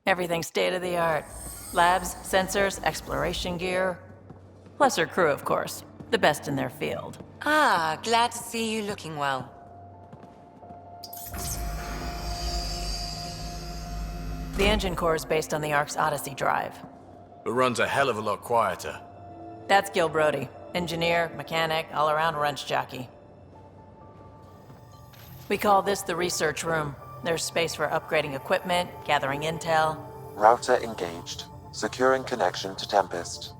Everything's state-of-the-art. Labs, sensors, exploration gear. Plus her crew, of course. The best in their field. Ah, glad to see you looking well. The engine core is based on the Ark's Odyssey drive. It runs a hell of a lot quieter. That's Gil Brody. Engineer, mechanic, all-around wrench jockey. We call this the research room. There's space for upgrading equipment, gathering intel. Router engaged. Securing connection to Tempest.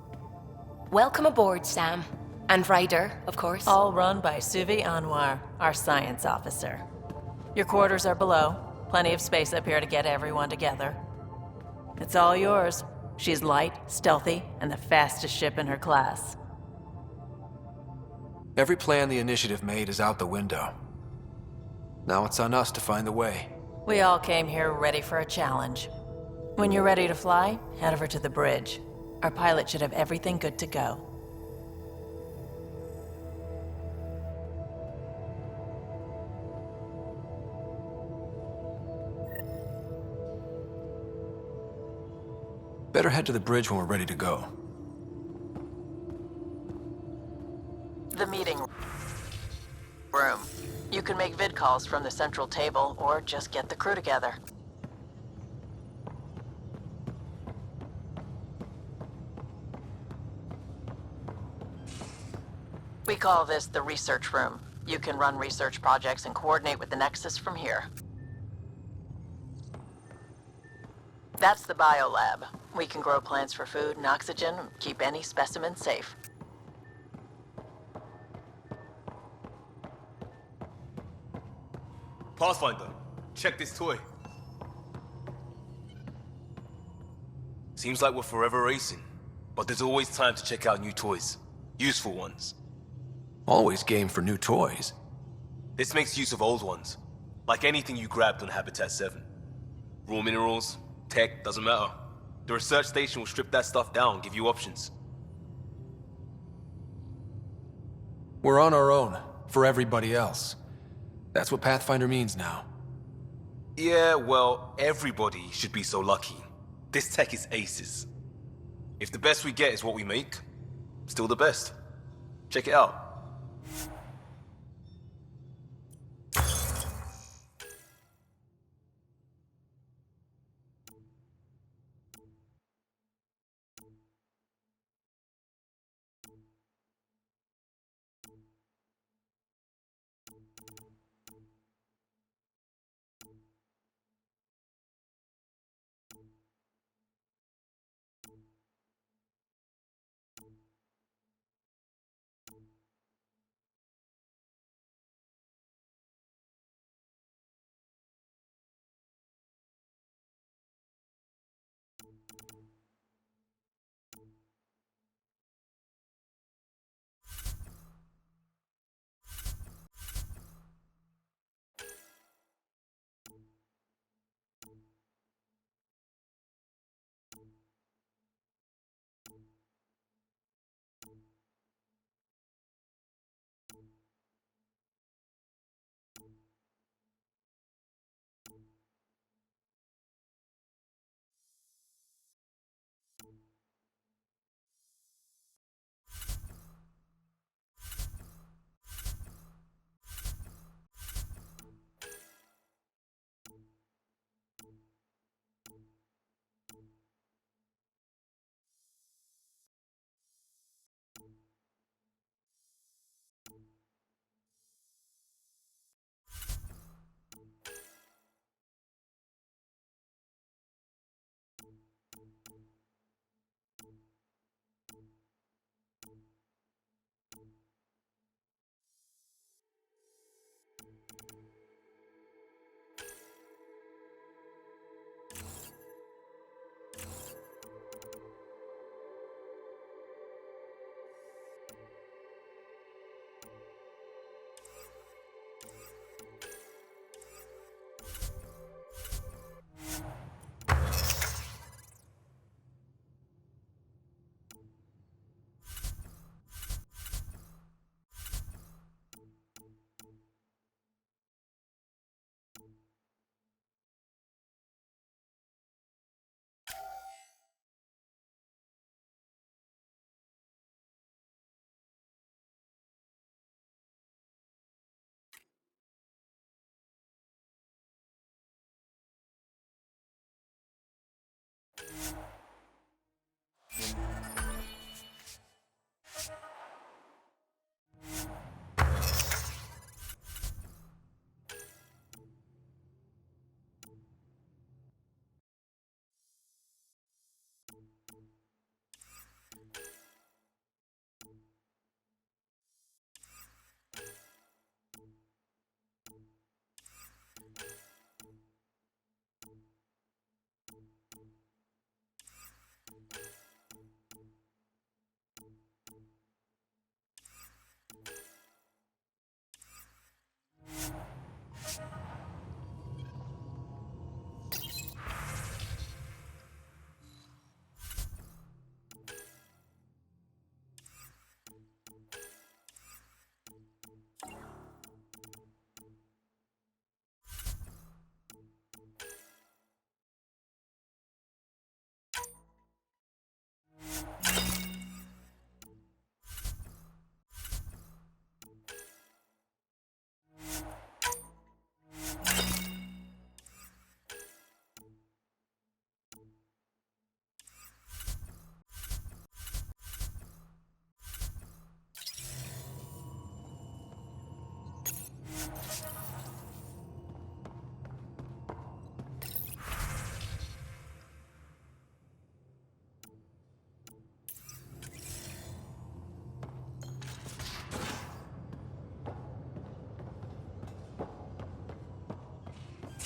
Welcome aboard, Sam. And Ryder, of course. All run by Suvi Anwar, our science officer. Your quarters are below. Plenty of space up here to get everyone together. It's all yours. She's light, stealthy, and the fastest ship in her class. Every plan the Initiative made is out the window. Now it's on us to find the way. We all came here ready for a challenge. When you're ready to fly, head over to the bridge. Our pilot should have everything good to go. Better head to the bridge when we're ready to go. The meeting room. You can make vid calls from the central table, or just get the crew together. We call this the research room. You can run research projects and coordinate with the Nexus from here. That's the biolab. We can grow plants for food and oxygen, keep any specimen safe. Pathfinder, check this toy. Seems like we're forever racing, but there's always time to check out new toys. Useful ones. Always game for new toys. This makes use of old ones, like anything you grabbed on Habitat 7. Raw minerals, tech, doesn't matter. The research station will strip that stuff down and give you options. We're on our own, for everybody else. That's what Pathfinder means now. Yeah, well, everybody should be so lucky. This tech is aces. If the best we get is what we make, still the best. Check it out.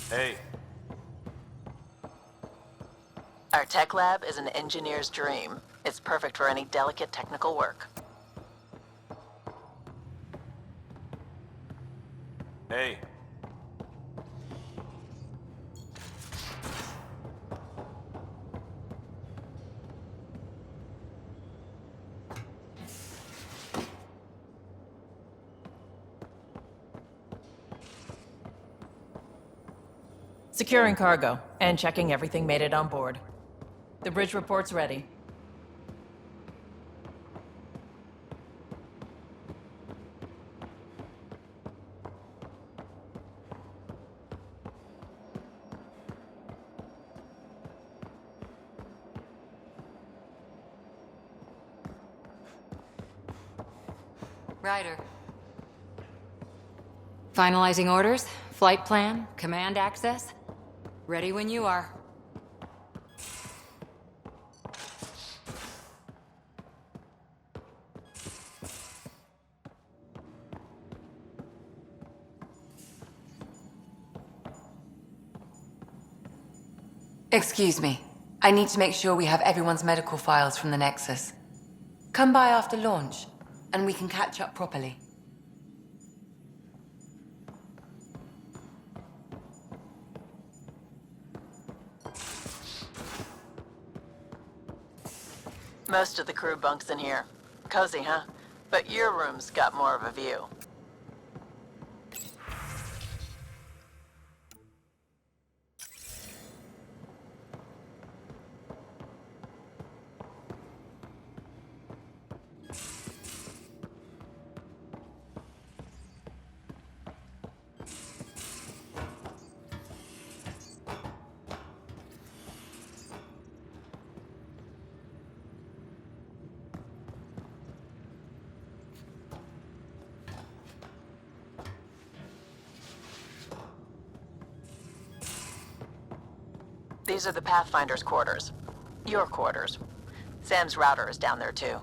Hey. Our tech lab is an engineer's dream. It's perfect for any delicate technical work. Hey. Securing cargo and checking everything made it on board. The bridge report's ready. Ryder. Finalizing orders, flight plan, command access. Ready when you are. Excuse me. I need to make sure we have everyone's medical files from the Nexus. Come by after launch, and we can catch up properly. Most of the crew bunks in here. Cozy, huh? But your room's got more of a view. These are the Pathfinder's quarters. Your quarters. Sam's router is down there too.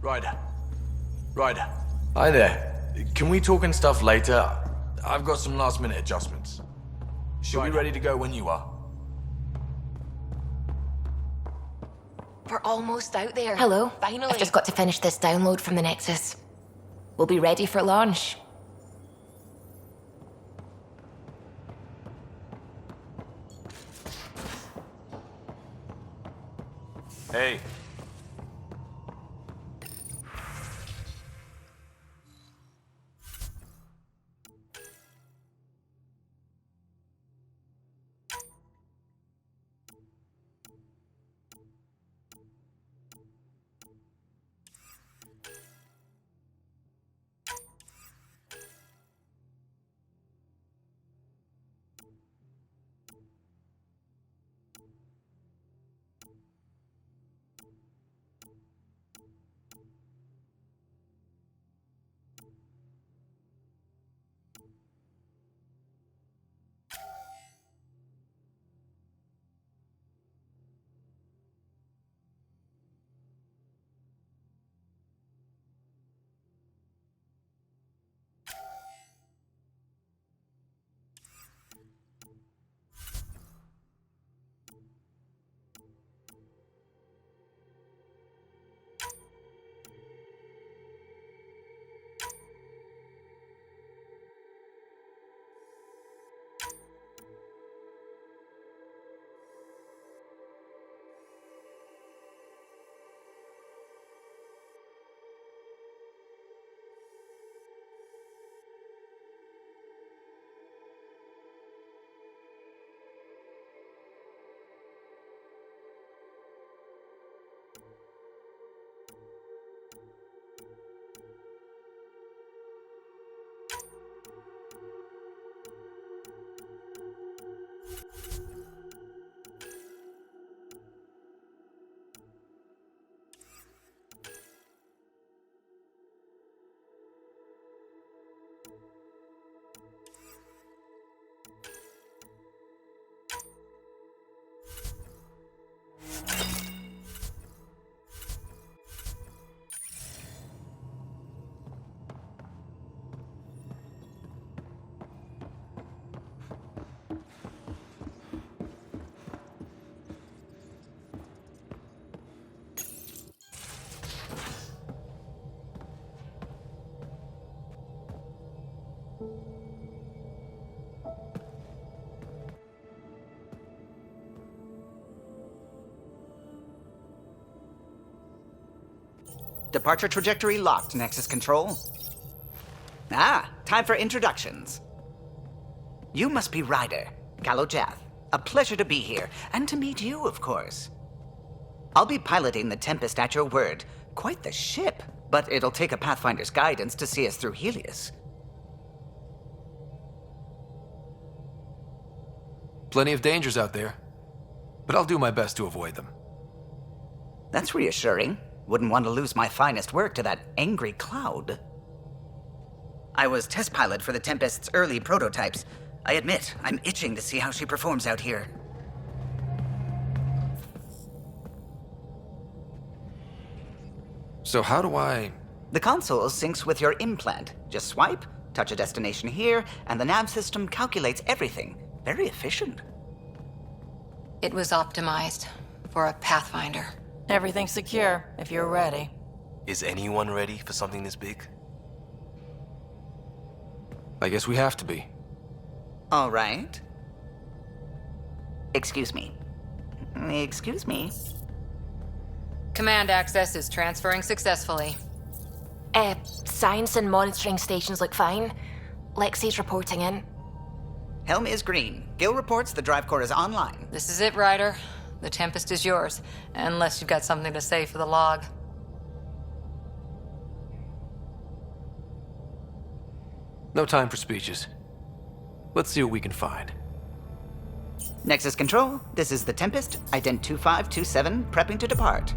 Ryder. Ryder. Hi there. Can we talk and stuff later? I've got some last-minute adjustments. She'll be ready to go when you are. We're almost out there. Hello. Finally. I've just got to finish this download from the Nexus. We'll be ready for launch. Hey. Departure trajectory locked, Nexus Control. Ah, time for introductions. You must be Ryder, Kalojath. A pleasure to be here, and to meet you, of course. I'll be piloting the Tempest at your word. Quite the ship, but it'll take a Pathfinder's guidance to see us through Helios. Plenty of dangers out there, but I'll do my best to avoid them. That's reassuring. Wouldn't want to lose my finest work to that angry cloud. I was test pilot for the Tempest's early prototypes. I admit, I'm itching to see how she performs out here. So how do I... The console syncs with your implant. Just swipe, touch a destination here, and the nav system calculates everything. Very efficient. It was optimized for a Pathfinder. Everything's secure, if you're ready. Is anyone ready for something this big? I guess we have to be. All right. Excuse me. Excuse me. Command access is transferring successfully. Science and monitoring stations look fine. Lexi's reporting in. Helm is green. Gil reports the drive core is online. This is it, Ryder. The Tempest is yours, unless you've got something to say for the log. No time for speeches. Let's see what we can find. Nexus Control, this is the Tempest, ident 2527, prepping to depart.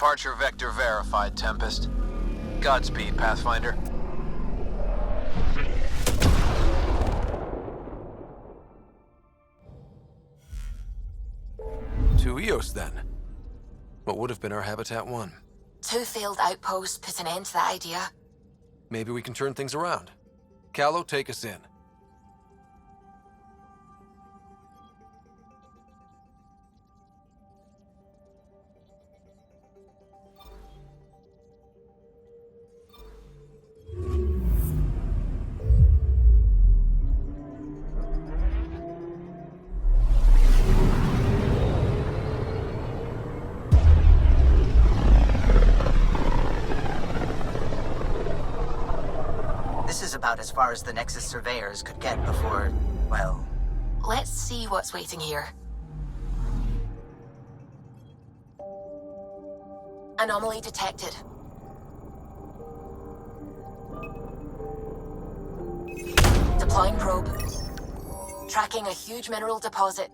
Departure vector verified, Tempest. Godspeed, Pathfinder. To Eos, then. What would have been our Habitat 1? 2 failed outposts put an end to that idea. Maybe we can turn things around. Callow, take us in. This is about as far as the Nexus surveyors could get before, well... Let's see what's waiting here. Anomaly detected. Deploying probe. Tracking a huge mineral deposit.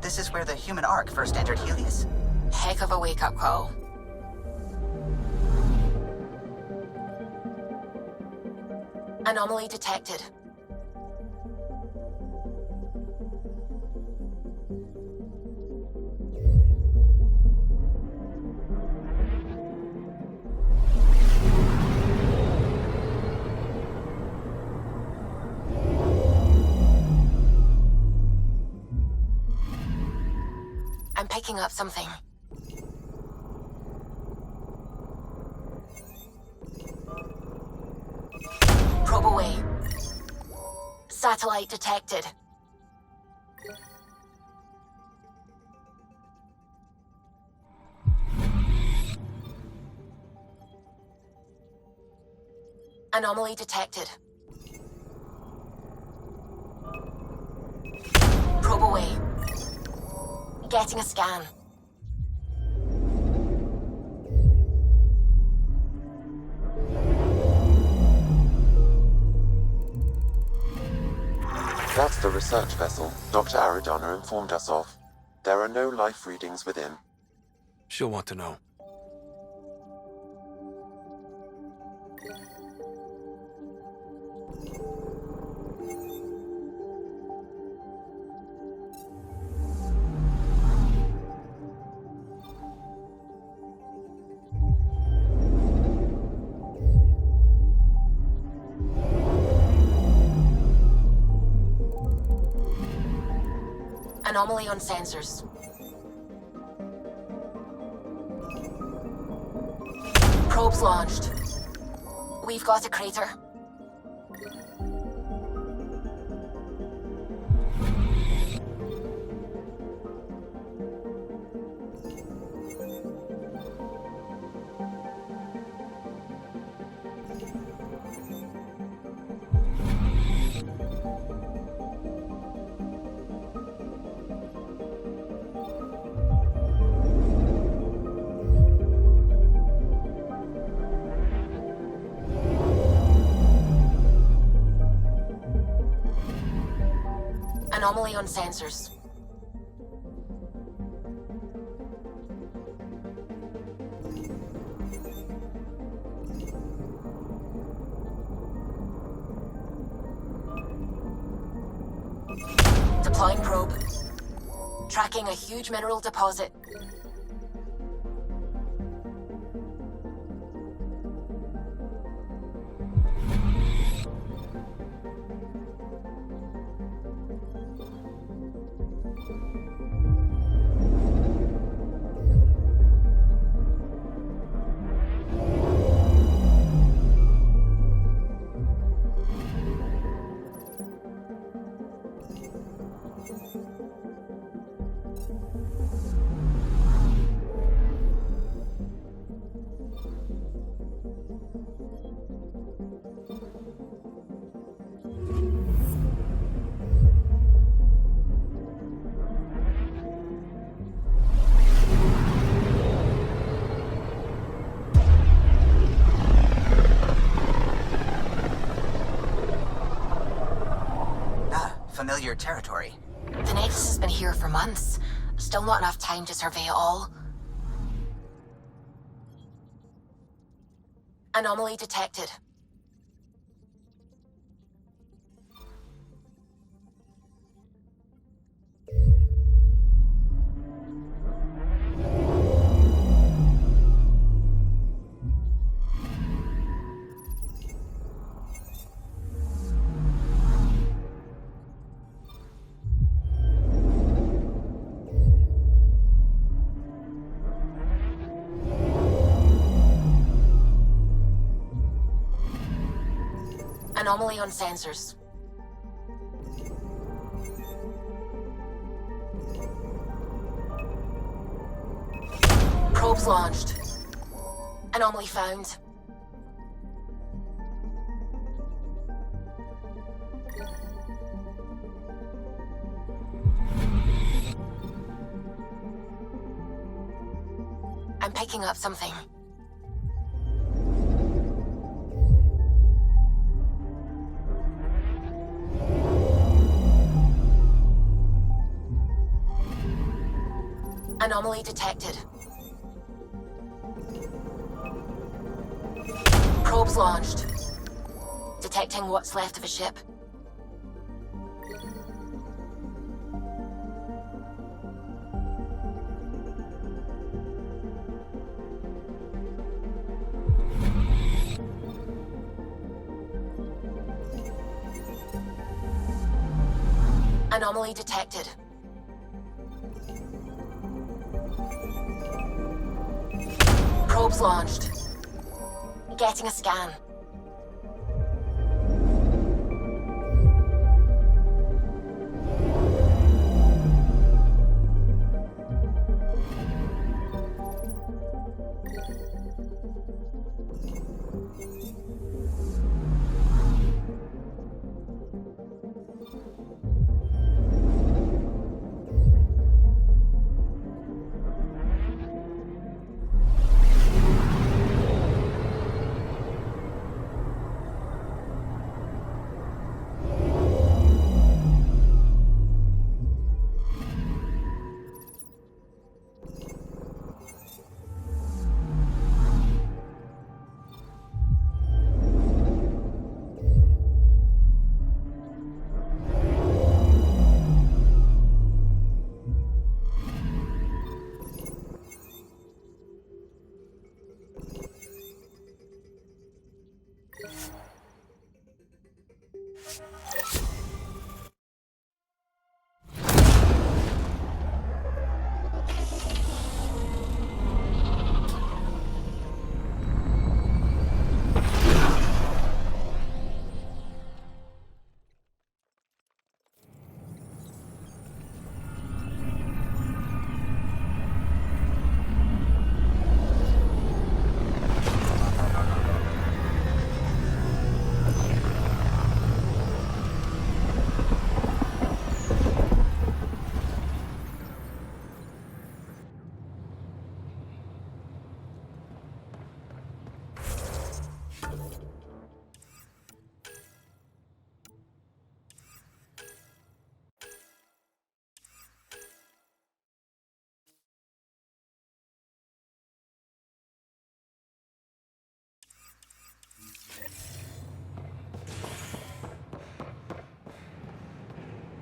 this is where the human ark first entered Helios? Heck of a wake-up call. Anomaly detected. I'm picking up something. Probe away. Satellite detected. Anomaly detected. Probe away. Getting a scan. That's the research vessel Dr. Aridana informed us of. There are no life readings within. She'll want to know. Anomaly on sensors. Probes launched. We've got a crater. Anomaly on sensors. Deploying probe. Tracking a huge mineral deposit. Familiar territory. The Nexus has been here for months. Still not enough time to survey it all. Anomaly detected. Anomaly on sensors. Probes launched. Anomaly found. I'm picking up something. Anomaly detected. Probes launched. Detecting what's left of a ship. Anomaly detected. Probes launched. Getting a scan.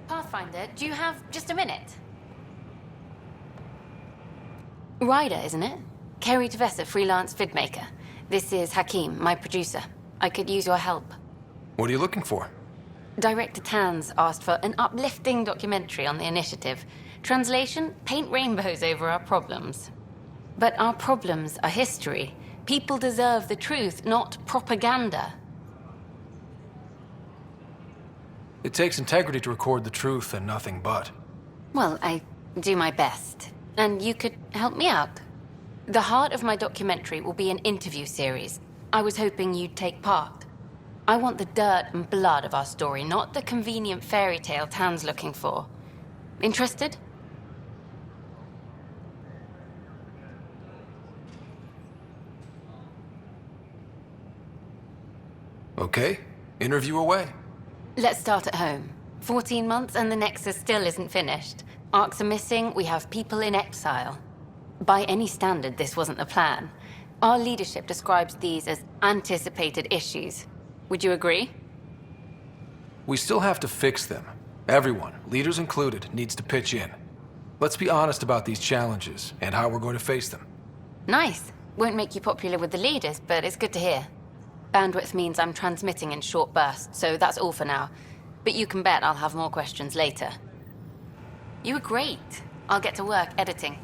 Pathfinder, do you have just a minute? Ryder, isn't it? Kerry Tavessa, freelance vidmaker. This is Hakeem, my producer. I could use your help. What are you looking for? Director Tan's asked for an uplifting documentary on the initiative. Translation, paint rainbows over our problems. But our problems are history. People deserve the truth, not propaganda. It takes integrity to record the truth and nothing but. Well, I do my best. And you could help me out. The heart of my documentary will be an interview series. I was hoping you'd take part. I want the dirt and blood of our story, not the convenient fairy tale Tan's looking for. Interested? Okay, interview away. Let's start at home. 14 months and the Nexus still isn't finished. Arcs are missing, we have people in exile. By any standard, this wasn't the plan. Our leadership describes these as anticipated issues. Would you agree? We still have to fix them. Everyone, leaders included, needs to pitch in. Let's be honest about these challenges and how we're going to face them. Nice. Won't make you popular with the leaders, but it's good to hear. Bandwidth means I'm transmitting in short bursts, so that's all for now. But you can bet I'll have more questions later. You were great. I'll get to work editing.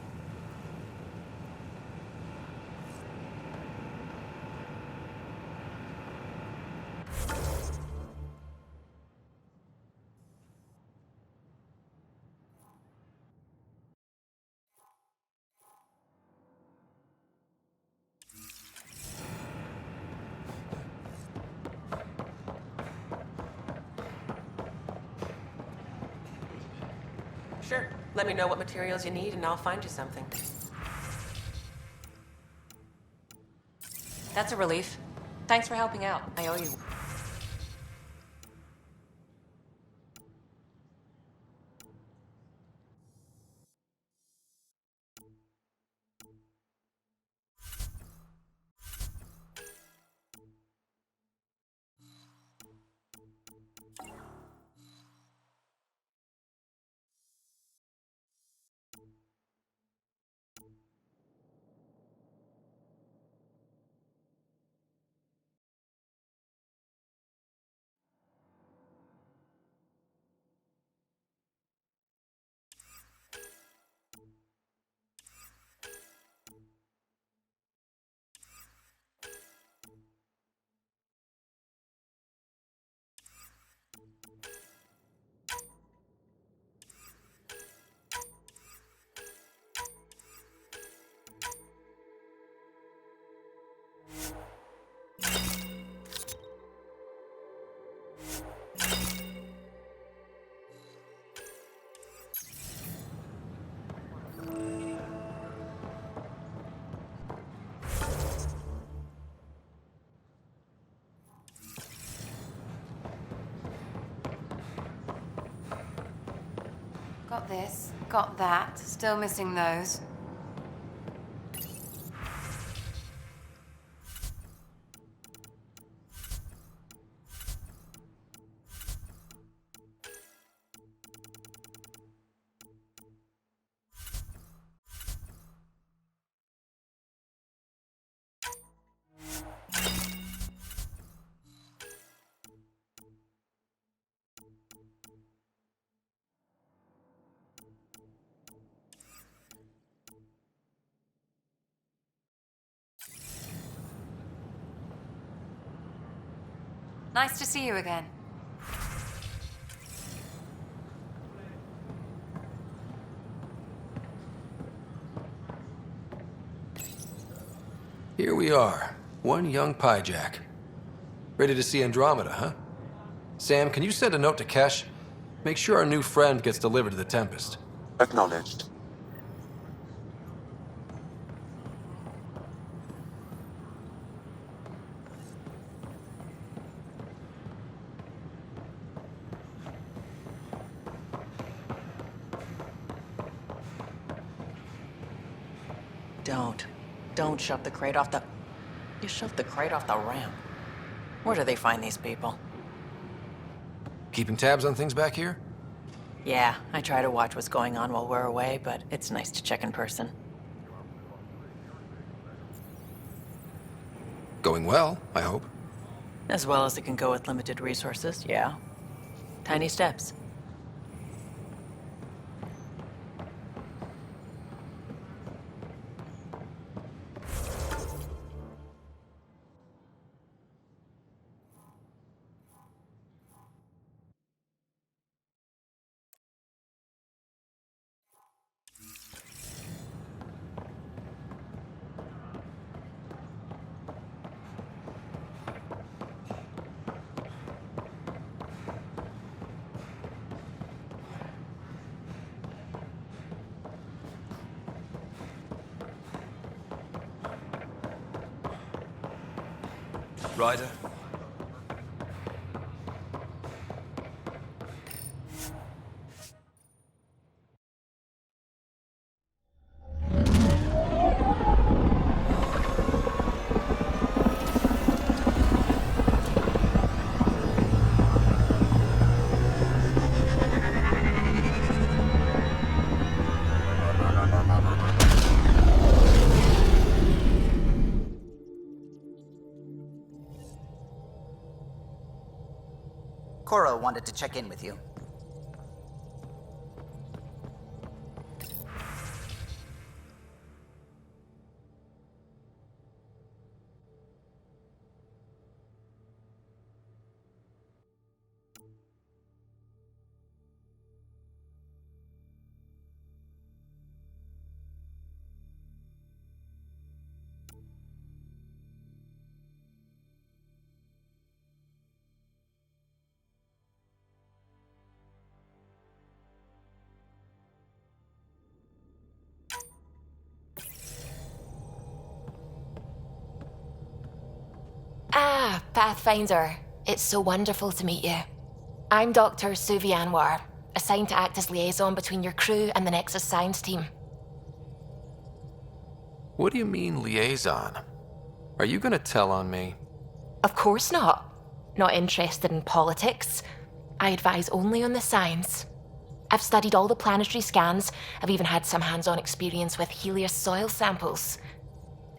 Sure. Let me know what materials you need and I'll find you something. That's a relief. Thanks for helping out. I owe you. Got this, got that. Still missing those. Nice to see you again. Here we are, one young pyjack. Ready to see Andromeda, huh? Sam, can you send a note to Kesh? Make sure our new friend gets delivered to the Tempest. Acknowledged. Don't shove the crate off the... You shoved the crate off the ramp. Where do they find these people? Keeping tabs on things back here? Yeah, I try to watch what's going on while we're away, but it's nice to check in person. Going well, I hope. As well as it can go with limited resources, yeah. Tiny steps. Ryder? Cora wanted to check in with you. Ah, Pathfinder. It's so wonderful to meet you. I'm Dr. Suvi Anwar, assigned to act as liaison between your crew and the Nexus science team. What do you mean, liaison? Are you gonna tell on me? Of course not. Not interested in politics. I advise only on the science. I've studied all the planetary scans. I've even had some hands-on experience with Helios soil samples.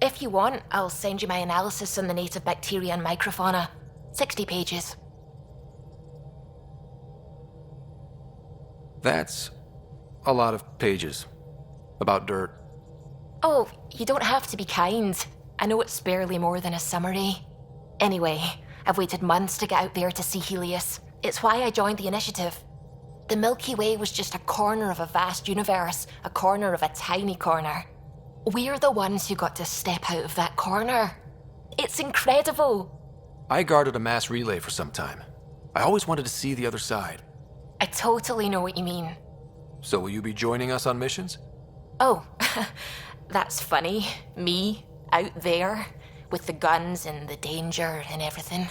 If you want, I'll send you my analysis on the native bacteria and microfauna. 60 pages. That's a lot of pages. About dirt. Oh, you don't have to be kind. I know it's barely more than a summary. Anyway, I've waited months to get out there to see Helios. It's why I joined the initiative. The Milky Way was just a corner of a vast universe, a corner of a tiny corner. We're the ones who got to step out of that corner. It's incredible. I guarded a mass relay for some time. I always wanted to see the other side. I totally know what you mean. So will you be joining us on missions? Oh, that's funny. Me, out there, with the guns and the danger and everything.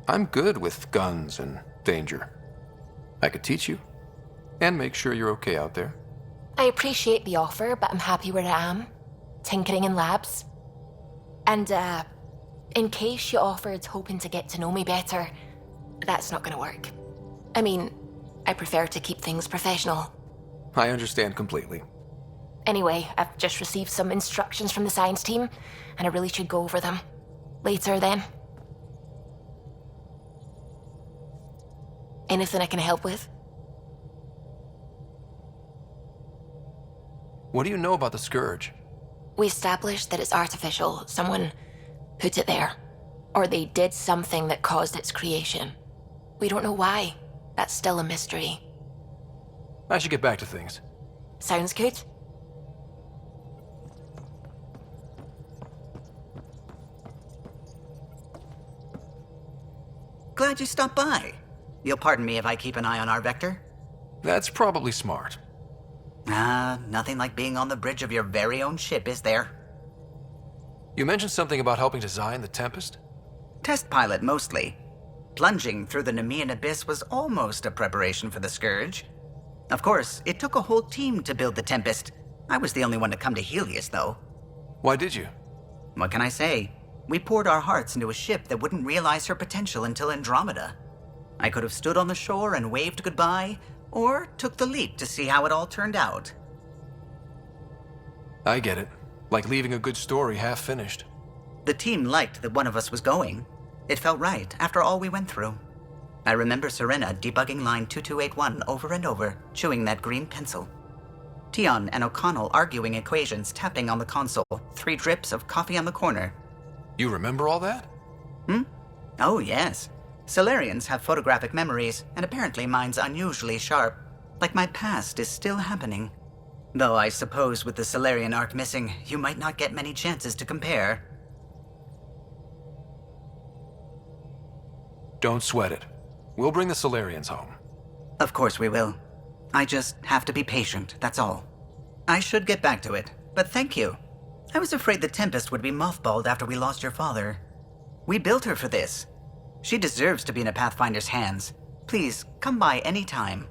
I'm good with guns and danger. I could teach you, and make sure you're okay out there. I appreciate the offer, but I'm happy where I am. Tinkering in labs. And, in case you offered hoping to get to know me better, that's not gonna work. I mean, I prefer to keep things professional. I understand completely. Anyway, I've just received some instructions from the science team, and I really should go over them. Later, then. Anything I can help with? What do you know about the Scourge? We established that it's artificial. Someone put it there. Or they did something that caused its creation. We don't know why. That's still a mystery. I should get back to things. Sounds good. Glad you stopped by. You'll pardon me if I keep an eye on our vector? That's probably smart. Nothing like being on the bridge of your very own ship, is there? You mentioned something about helping design the Tempest? Test pilot, mostly. Plunging through the Nemean abyss was almost a preparation for the Scourge. Of course, it took a whole team to build the Tempest. I was the only one to come to Helios, though. Why did you? What can I say? We poured our hearts into a ship that wouldn't realize her potential until Andromeda. I could have stood on the shore and waved goodbye, or took the leap to see how it all turned out. I get it. Like leaving a good story half-finished. The team liked that one of us was going. It felt right, after all we went through. I remember Serena debugging line 2281 over and over, chewing that green pencil. Tion and O'Connell arguing equations, tapping on the console, 3 drips of coffee on the corner. You remember all that? Oh, yes. Solarians have photographic memories, and apparently mine's unusually sharp. Like my past is still happening. Though I suppose with the Solarian arc missing, you might not get many chances to compare. Don't sweat it. We'll bring the Solarians home. Of course we will. I just have to be patient, that's all. I should get back to it, but thank you. I was afraid the Tempest would be mothballed after we lost your father. We built her for this. She deserves to be in a Pathfinder's hands. Please, come by any time.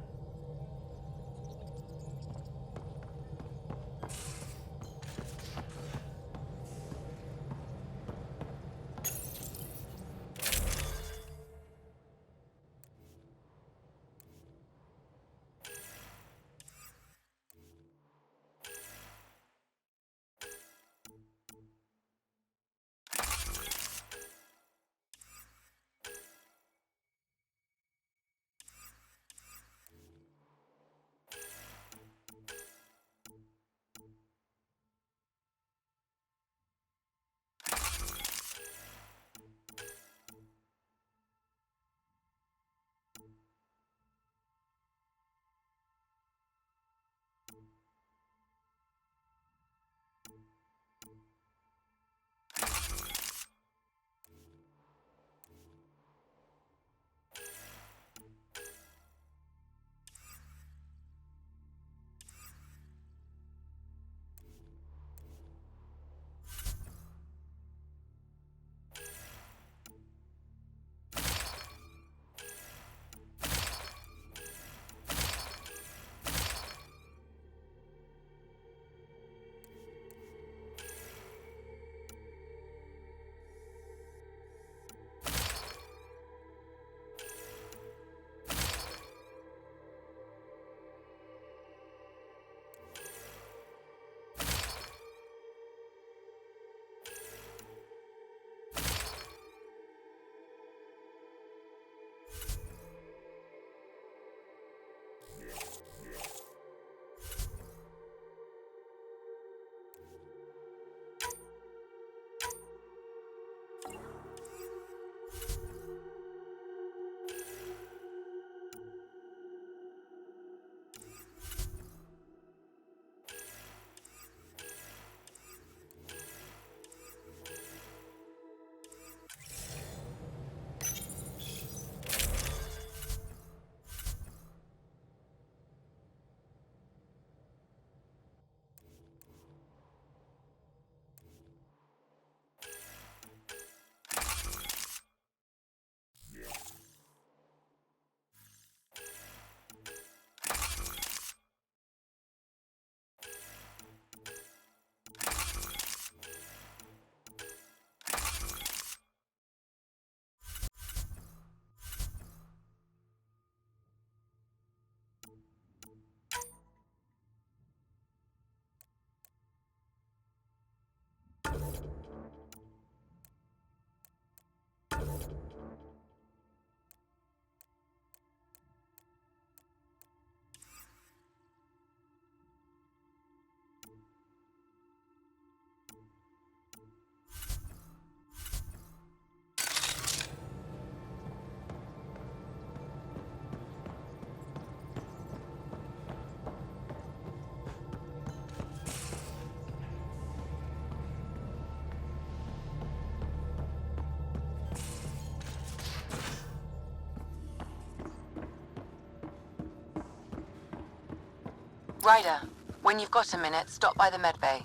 Ryder, when you've got a minute, stop by the medbay.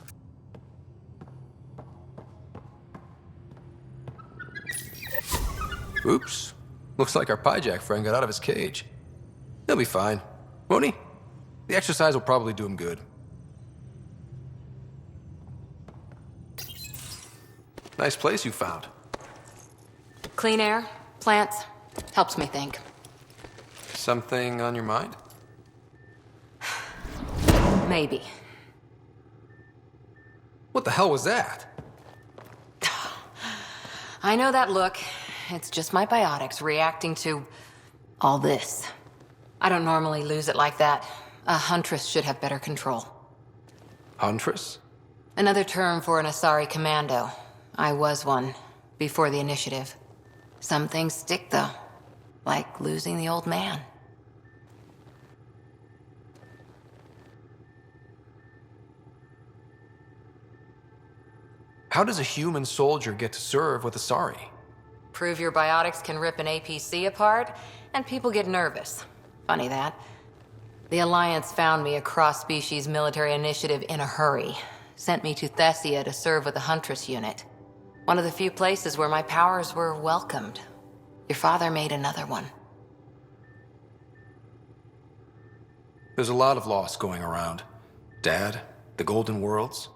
Oops. Looks like our Pyjack friend got out of his cage. He'll be fine, won't he? The exercise will probably do him good. Nice place you found. Clean air, plants, helps me think. Something on your mind? Maybe. What the hell was that? I know that look. It's just my biotics reacting to all this. I don't normally lose it like that. A huntress should have better control. Huntress? Another term for an Asari commando. I was one, before the initiative. Some things stick, though. Like losing the old man. How does a human soldier get to serve with Asari? Prove your biotics can rip an APC apart, and people get nervous. Funny that. The Alliance found me a cross-species military initiative in a hurry. Sent me to Thessia to serve with the Huntress unit. One of the few places where my powers were welcomed. Your father made another one. There's a lot of loss going around. Dad, the Golden Worlds.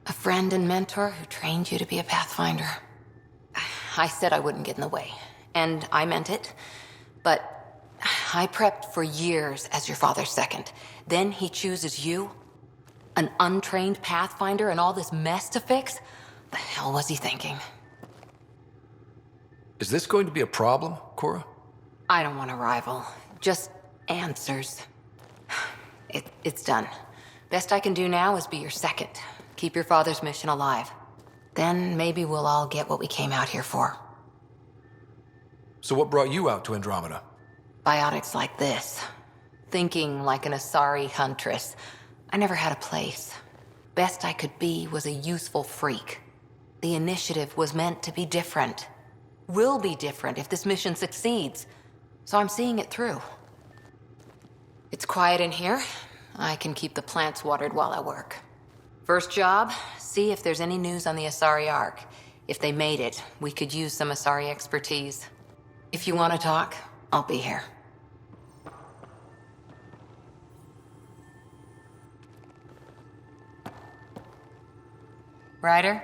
A friend and mentor who trained you to be a Pathfinder. I said I wouldn't get in the way, and I meant it. But I prepped for years as your father's second. Then he chooses you? An untrained Pathfinder and all this mess to fix? The hell was he thinking? Is this going to be a problem, Cora? I don't want a rival. Just answers. It's done. Best I can do now is be your second. Keep your father's mission alive. Then maybe we'll all get what we came out here for. So what brought you out to Andromeda? Biotics like this. Thinking like an Asari huntress. I never had a place. Best I could be was a useful freak. The initiative was meant to be different. Will be different if this mission succeeds. So I'm seeing it through. It's quiet in here. I can keep the plants watered while I work. First job, see if there's any news on the Asari Ark. If they made it, we could use some Asari expertise. If you want to talk, I'll be here. Ryder?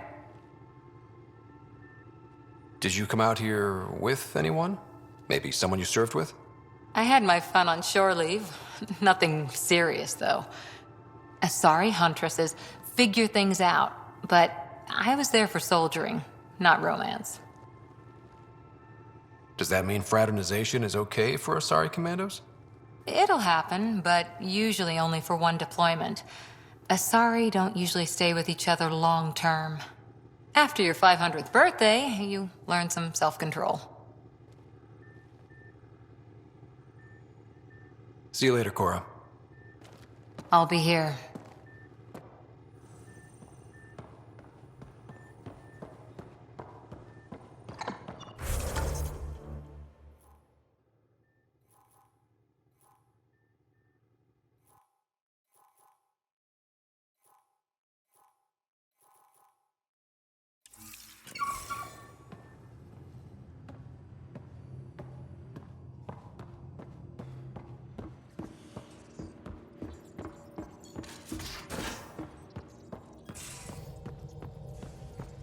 Did you come out here with anyone? Maybe someone you served with? I had my fun on shore leave. Nothing serious, though. Asari huntresses figure things out, but I was there for soldiering, not romance. Does that mean fraternization is okay for Asari commandos? It'll happen, but usually only for one deployment. Asari don't usually stay with each other long term. After your 500th birthday, you learn some self-control. See you later, Cora. I'll be here.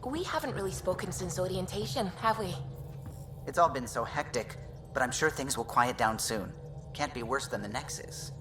We haven't really spoken since orientation, have we? It's all been so hectic, but I'm sure things will quiet down soon. Can't be worse than the Nexus.